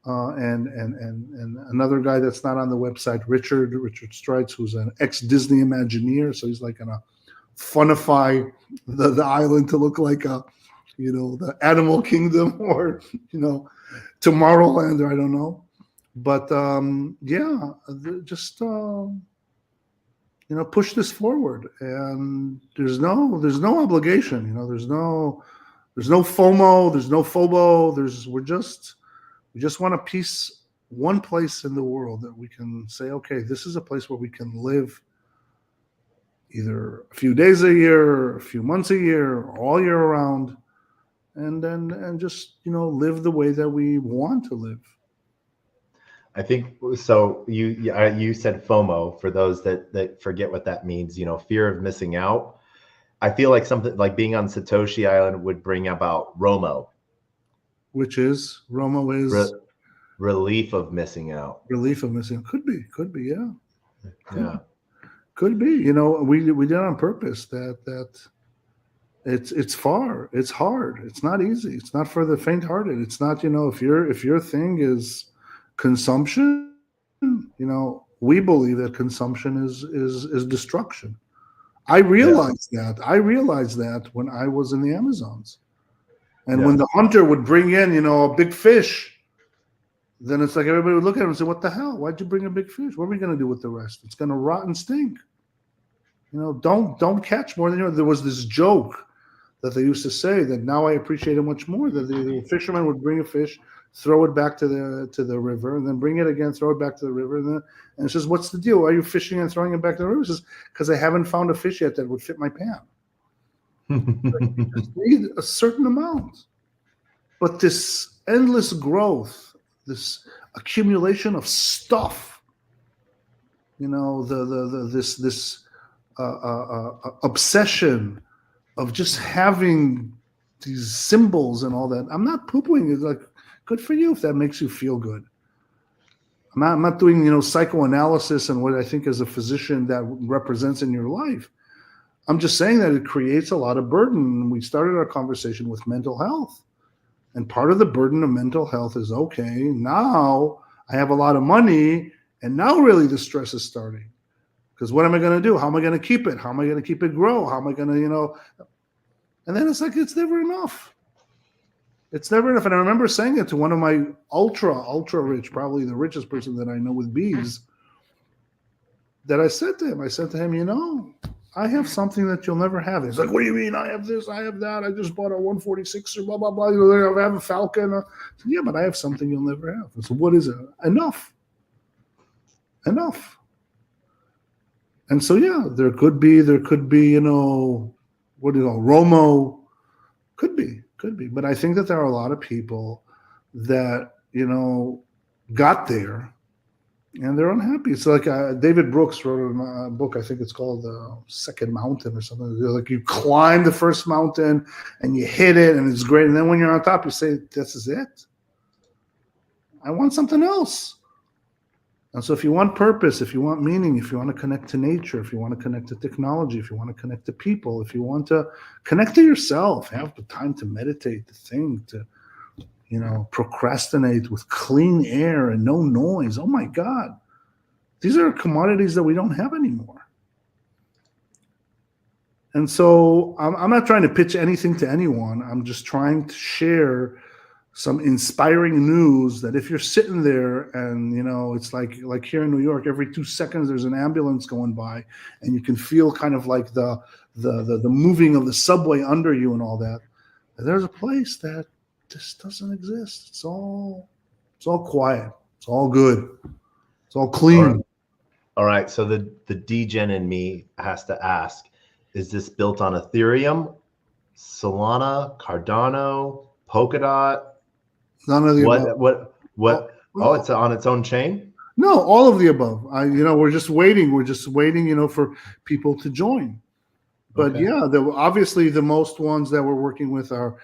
and another guy that's not on the website, Richard Strites, who's an ex-Disney Imagineer. So he's like gonna funify the island to look like a, the Animal Kingdom, or Tomorrowland, or I don't know. But just push this forward, and there's no obligation. There's no FOMO, there's no FOBO. We just want a piece, one place in the world that we can say, okay, this is a place where we can live either a few days a year, a few months a year, all year round, and just live the way that we want to live. I think so. You said FOMO. For those that forget what that means, fear of missing out. I feel like something like being on Satoshi Island would bring about ROMO, which is relief of missing out. Relief of missing out. Could be, yeah. Could be. We did it on purpose. That it's far. It's hard. It's not easy. It's not for the faint-hearted. It's not. If your thing is consumption, we believe that consumption is destruction. I realized that when I was in the Amazons, and when the hunter would bring in a big fish, then it's like everybody would look at him and say, what the hell, why'd you bring a big fish? What are we going to do with the rest? It's going to rot and stink. Don't catch more than there was this joke that they used to say that now I appreciate it much more, that the fisherman would bring a fish, throw it back to the river, and then bring it again, throw it back to the river, and it says, what's the deal? Why are you fishing and throwing it back to the river? It says, because I haven't found a fish yet that would fit my pan. You just need a certain amount. But this endless growth, this accumulation of stuff, this obsession of just having these symbols and all that. I'm not poo-pooing. It's like, good for you if that makes you feel good. I'm not doing, psychoanalysis and what I think as a physician that represents in your life. I'm just saying that it creates a lot of burden. We started our conversation with mental health. And part of the burden of mental health is, okay, now I have a lot of money, and now really the stress is starting. Because what am I going to do? How am I going to keep it? How am I going to keep it grow? How am I going to, and then it's like, it's never enough. It's never enough. And I remember saying it to one of my ultra rich, probably the richest person that I know with bees, that I said to him, I have something that you'll never have. He's like, what do you mean? I have this, I have that. I just bought a 146 or blah, blah, blah. I have a Falcon. I said, yeah, but I have something you'll never have. I said, what is it? Enough. And so, yeah, there could be, Romo, could be. But I think that there are a lot of people that, got there and they're unhappy. It's like David Brooks wrote a book, I think it's called Second Mountain or something. Like you climb the first mountain and you hit it and it's great. And then when you're on top, you say, this is it. I want something else. And so if you want purpose, if you want meaning, if you want to connect to nature, if you want to connect to technology, if you want to connect to people, if you want to connect to yourself, have the time to meditate, to think, to, procrastinate with clean air and no noise. Oh my God. These are commodities that we don't have anymore. And so I'm not trying to pitch anything to anyone. I'm just trying to share some inspiring news that if you're sitting there and, it's like here in New York, every 2 seconds there's an ambulance going by and you can feel kind of like the moving of the subway under you and all that. There's a place that just doesn't exist. It's all quiet. It's all good. It's all clean. All right. So the degen in me has to ask, is this built on Ethereum, Solana, Cardano, Polkadot? None of the above. What? Oh, it's on its own chain? No, all of the above. We're just waiting. We're just waiting, for people to join. But okay. Yeah, obviously the most ones that we're working with are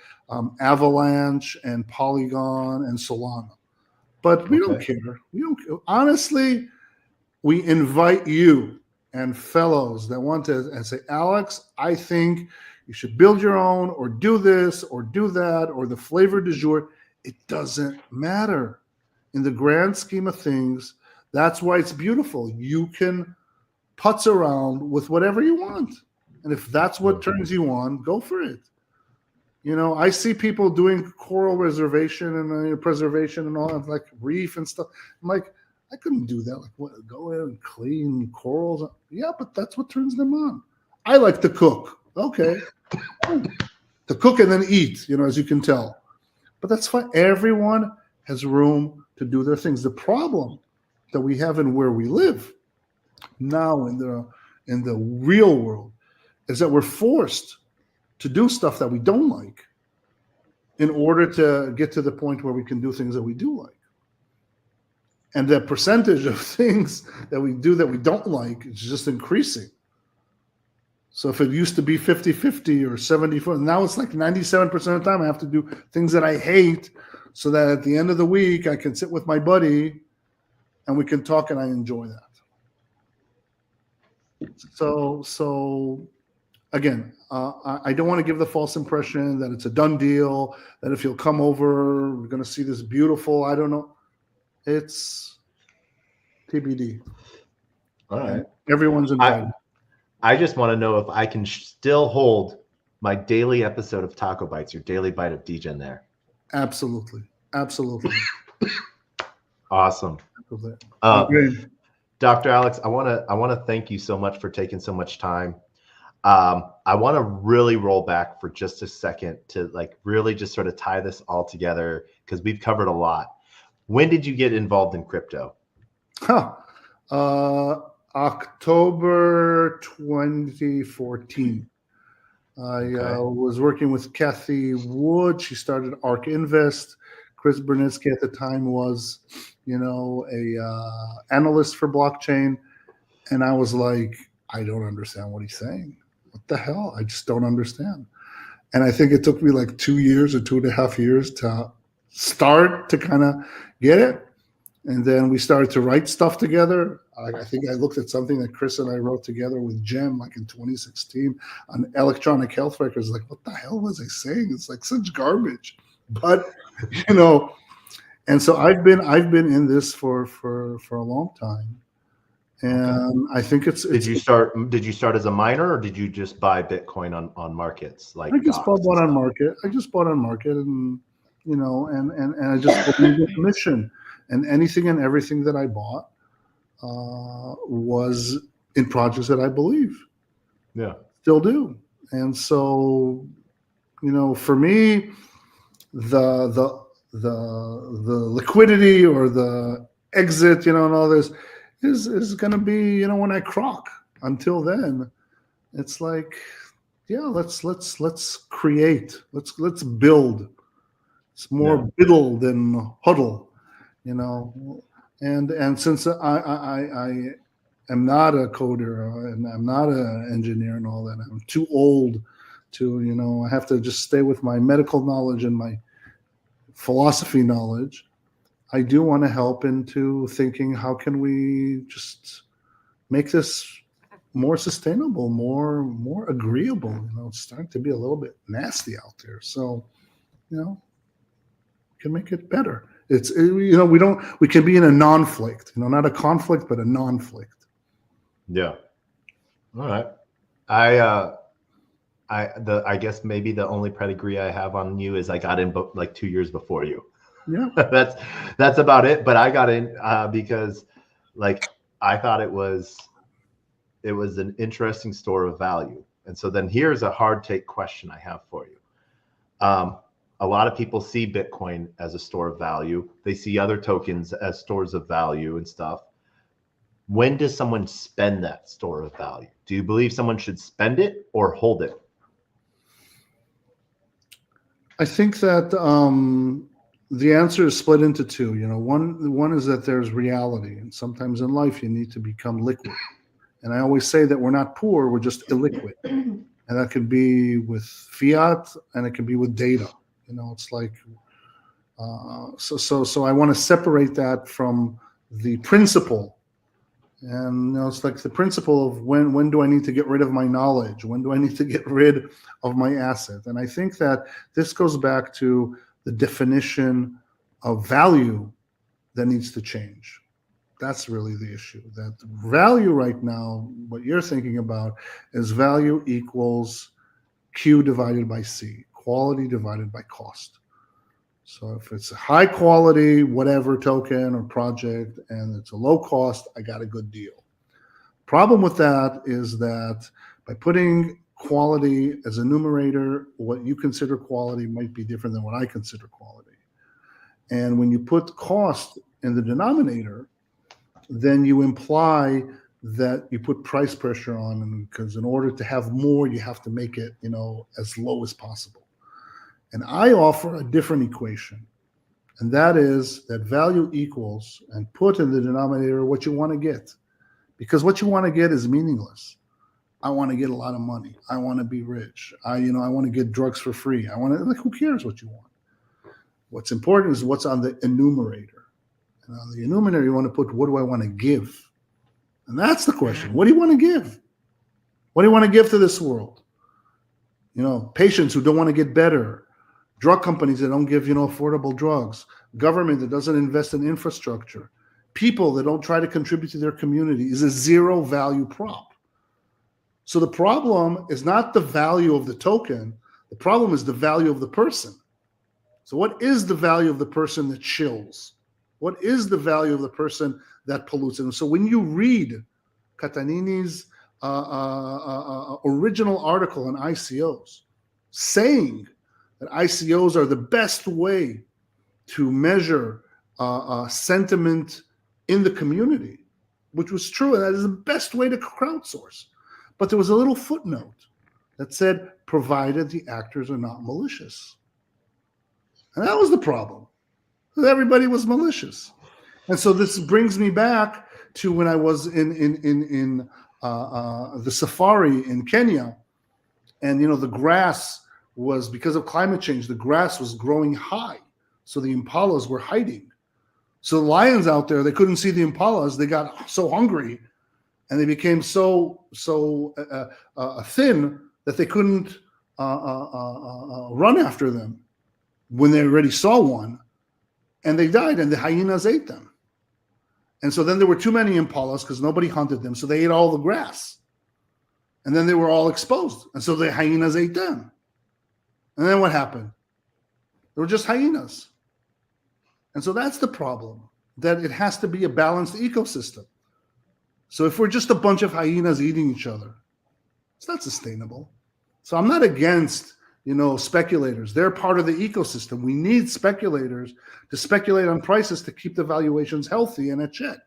Avalanche and Polygon and Solana. But we don't care. Honestly, we invite you and fellows that want to and say, Alex, I think you should build your own or do this or do that or the flavor du jour. It doesn't matter. In the grand scheme of things, that's why it's beautiful. You can putz around with whatever you want. And if that's what turns you on, go for it. I see people doing coral reservation and preservation and all that, like reef and stuff. I'm like, I couldn't do that. Like, what, go in and clean corals? Yeah, but that's what turns them on. I like to cook. Okay. To cook and then eat, as you can tell. But that's fine. Everyone has room to do their things. The problem that we have in where we live now in the real world is that we're forced to do stuff that we don't like in order to get to the point where we can do things that we do like. And the percentage of things that we do that we don't like is just increasing. So if it used to be 50-50 or 70-40, now it's like 97% of the time I have to do things that I hate so that at the end of the week I can sit with my buddy and we can talk and I enjoy that. So again, I don't want to give the false impression that it's a done deal, that if you'll come over, we're going to see this beautiful, I don't know. It's TBD. All right. Everyone's invited. I just want to know if I can still hold my daily episode of Taco Bites, your daily bite of degen there. Absolutely. Awesome. Dr. Alex, I want to thank you so much for taking so much time. I want to really roll back for just a second to really just sort of tie this all together because we've covered a lot. When did you get involved in crypto? October 2014. I was working with Kathy Wood. She started ARK Invest. Chris Bernitsky at the time was, a analyst for blockchain. And I was like, I don't understand what he's saying. What the hell? I just don't understand. And I think it took me like 2 years or 2.5 years to start to kind of get it. And then we started to write stuff together. I think I looked at something that Chris and I wrote together with Jem, like in 2016, on electronic health records. Like, what the hell was I saying? It's like such garbage. But and so I've been in this for a long time, and I think it's. Did you start as a miner, or did you just buy Bitcoin on markets like? I just bought on market. And and I just believe in the mission. And anything and everything that I bought was in projects that I believe. Yeah. Still do. And so, for me, the liquidity or the exit, and all this is going to be, when I crock. Until then, it's like, yeah, let's create. Let's build. It's more biddle than huddle. And since I am not a coder and I'm not an engineer and all that, I'm too old to, I have to just stay with my medical knowledge and my philosophy knowledge. I do want to help into thinking, how can we just make this more sustainable, more agreeable? It's starting to be a little bit nasty out there. So, can make it better. It's, we can be in a non-flict, not a conflict, but a non-flict. Yeah. All right. I guess maybe the only pedigree I have on you is I got in like 2 years before you. Yeah. that's about it. But I got in because like I thought it was an interesting store of value. And so then here's a hard take question I have for you. A lot of people see Bitcoin as a store of value. They see other tokens as stores of value and stuff. When does someone spend that store of value? Do you believe someone should spend it or hold it? I think that the answer is split into two. One is that there's reality, and sometimes in life you need to become liquid. And I always say that we're not poor, we're just illiquid. And that can be with fiat and it can be with data. It's like, so I want to separate that from the principle. And it's like the principle of when do I need to get rid of my knowledge? When do I need to get rid of my asset? And I think that this goes back to the definition of value that needs to change. That's really the issue. That value right now, what you're thinking about is value equals Q divided by C. Quality divided by cost. So if it's a high quality, whatever token or project, and it's a low cost, I got a good deal. Problem with that is that by putting quality as a numerator, what you consider quality might be different than what I consider quality. And when you put cost in the denominator, then you imply that you put price pressure on them, because in order to have more, you have to make it, as low as possible. And I offer a different equation, and that is that value equals, and put in the denominator what you want to get, because what you want to get is meaningless. I want to get a lot of money. I want to be rich. I want to get drugs for free. I want to, who cares what you want? What's important is what's on the enumerator. And on the enumerator, you want to put, what do I want to give? And that's the question. What do you want to give? What do you want to give to this world? Patients who don't want to get better. Drug companies that don't give, affordable drugs. Government that doesn't invest in infrastructure. People that don't try to contribute to their community is a zero value prop. So the problem is not the value of the token. The problem is the value of the person. So what is the value of the person that chills? What is the value of the person that pollutes? And so when you read Catanini's original article on ICOs, saying that ICOs are the best way to measure sentiment in the community, which was true, and that is the best way to crowdsource. But there was a little footnote that said, provided the actors are not malicious. And that was the problem. Everybody was malicious. And so this brings me back to when I was in the safari in Kenya, and the grass was, because of climate change, the grass was growing high, so the impalas were hiding. So the lions out there, they couldn't see the impalas. They got so hungry, and they became so thin that they couldn't run after them when they already saw one, and they died, and the hyenas ate them. And so then there were too many impalas because nobody hunted them, so they ate all the grass. And then they were all exposed, and so the hyenas ate them. And then what happened? They were just hyenas. And so that's the problem, that it has to be a balanced ecosystem. So if we're just a bunch of hyenas eating each other, it's not sustainable. So I'm not against, speculators. They're part of the ecosystem. We need speculators to speculate on prices to keep the valuations healthy and at check.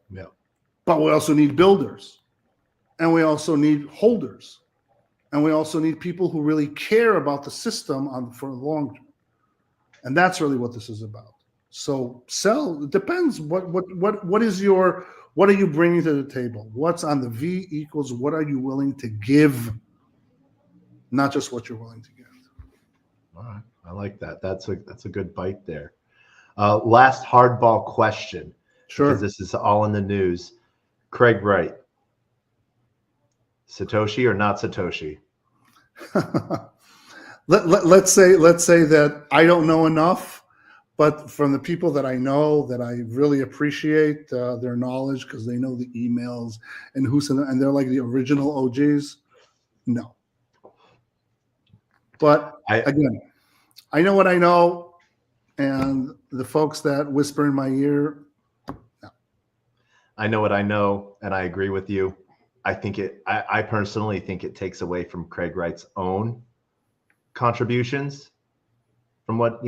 Yeah. But we also need builders, and we also need holders, and we also need people who really care about the system for the long term. And that's really what this is about. So it depends. What are you bringing to the table? What's on the V equals what are you willing to give, not just what you're willing to give. All right. I like that. That's a good bite there. Last hardball question. Sure. Because this is all in the news. Craig Wright. Satoshi or not Satoshi? Let's say that I don't know enough, but from the people that I know, that I really appreciate their knowledge because they know the emails and they're like the original OGs. No, but again, I know what I know, and the folks that whisper in my ear. No. I know what I know, and I agree with you. I personally think it takes away from Craig Wright's own contributions from what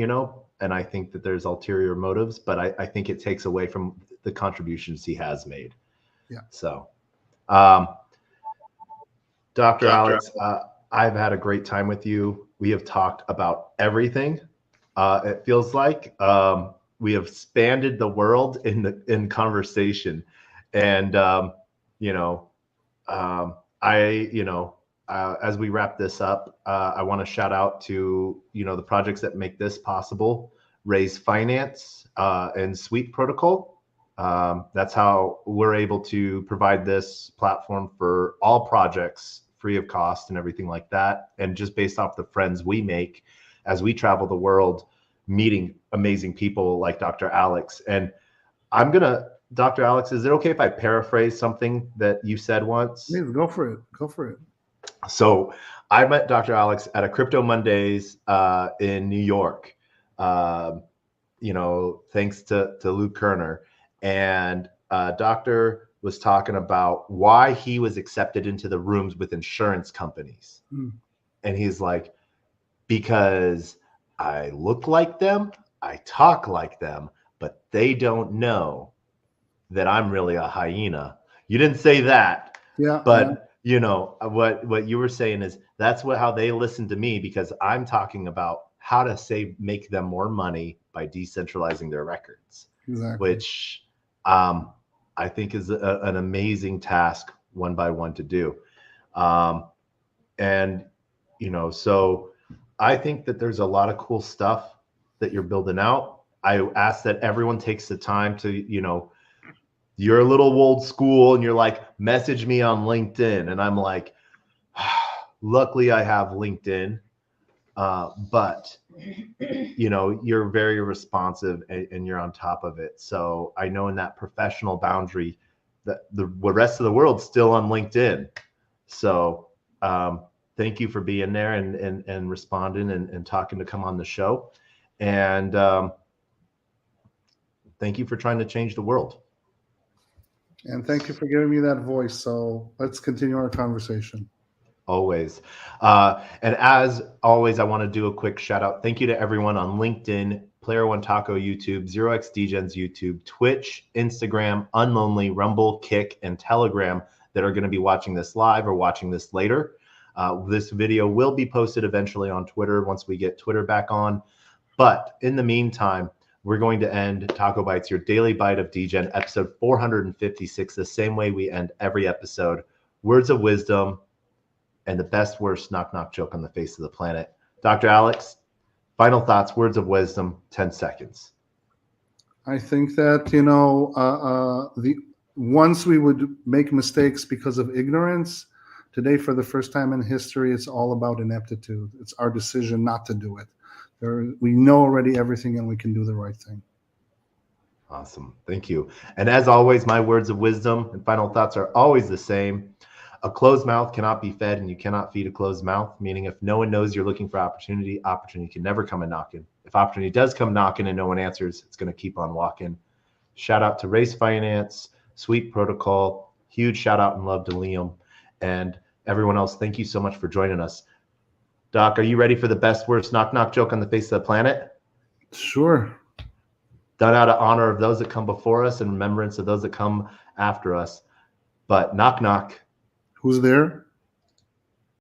and I think that there's ulterior motives, but I think it takes away from the contributions he has made. Yeah. So Dr. Alex, I've had a great time with you. We have talked about everything. It feels like we have spanned the world in conversation, and as we wrap this up, I want to shout out to, the projects that make this possible. Raise Finance and Sweet Protocol. That's how we're able to provide this platform for all projects free of cost and everything like that. And just based off the friends we make as we travel the world, meeting amazing people like Dr. Alex. And Dr. Alex, is it okay if I paraphrase something that you said once? Please, go for it. Go for it. So I met Dr. Alex at a Crypto Mondays in New York, thanks to Luke Kerner. And Doctor was talking about why he was accepted into the rooms with insurance companies. And he's like, because I look like them, I talk like them, but they don't know that I'm really a hyena. You didn't say that. Yeah. But what you were saying is that's how they listen to me, because I'm talking about how to make them more money by decentralizing their records. Exactly. Which I think is an amazing task one by one to do. So I think that there's a lot of cool stuff that you're building out. I ask that everyone takes the time to, you're a little old school and you're like, message me on LinkedIn. And I'm like, luckily I have LinkedIn, but you're very responsive and you're on top of it. So I know in that professional boundary that the rest of the world's still on LinkedIn. So thank you for being there and responding and talking to come on the show. And thank you for trying to change the world. And thank you for giving me that voice. So let's continue our conversation. Always. And as always, I want to do a quick shout out. Thank you to everyone on LinkedIn, Player One Taco YouTube, 0x Degens YouTube, Twitch, Instagram, Unlonely, Rumble, Kick, and Telegram that are going to be watching this live or watching this later. This video will be posted eventually on Twitter once we get Twitter back on. But in the meantime, we're going to end Taco Bites, your daily bite of Degen, episode 456, the same way we end every episode. Words of wisdom and the best, worst knock-knock joke on the face of the planet. Dr. Alex, final thoughts, words of wisdom, 10 seconds. I think that, the once we would make mistakes because of ignorance, today for the first time in history, it's all about ineptitude. It's our decision not to do it. We know already everything and we can do the right thing. Awesome. Thank you. And as always, my words of wisdom and final thoughts are always the same. A closed mouth cannot be fed, and you cannot feed a closed mouth, meaning if no one knows you're looking for opportunity, opportunity can never come a knocking. If opportunity does come knocking and no one answers, it's going to keep on walking. Shout out to Race Finance, Sweet Protocol. Huge shout out and love to Liam and everyone else. Thank you so much for joining us. Doc, are you ready for the best, worst knock joke on the face of the planet? Sure. Done out of honor of those that come before us and remembrance of those that come after us. But knock, knock. Who's there?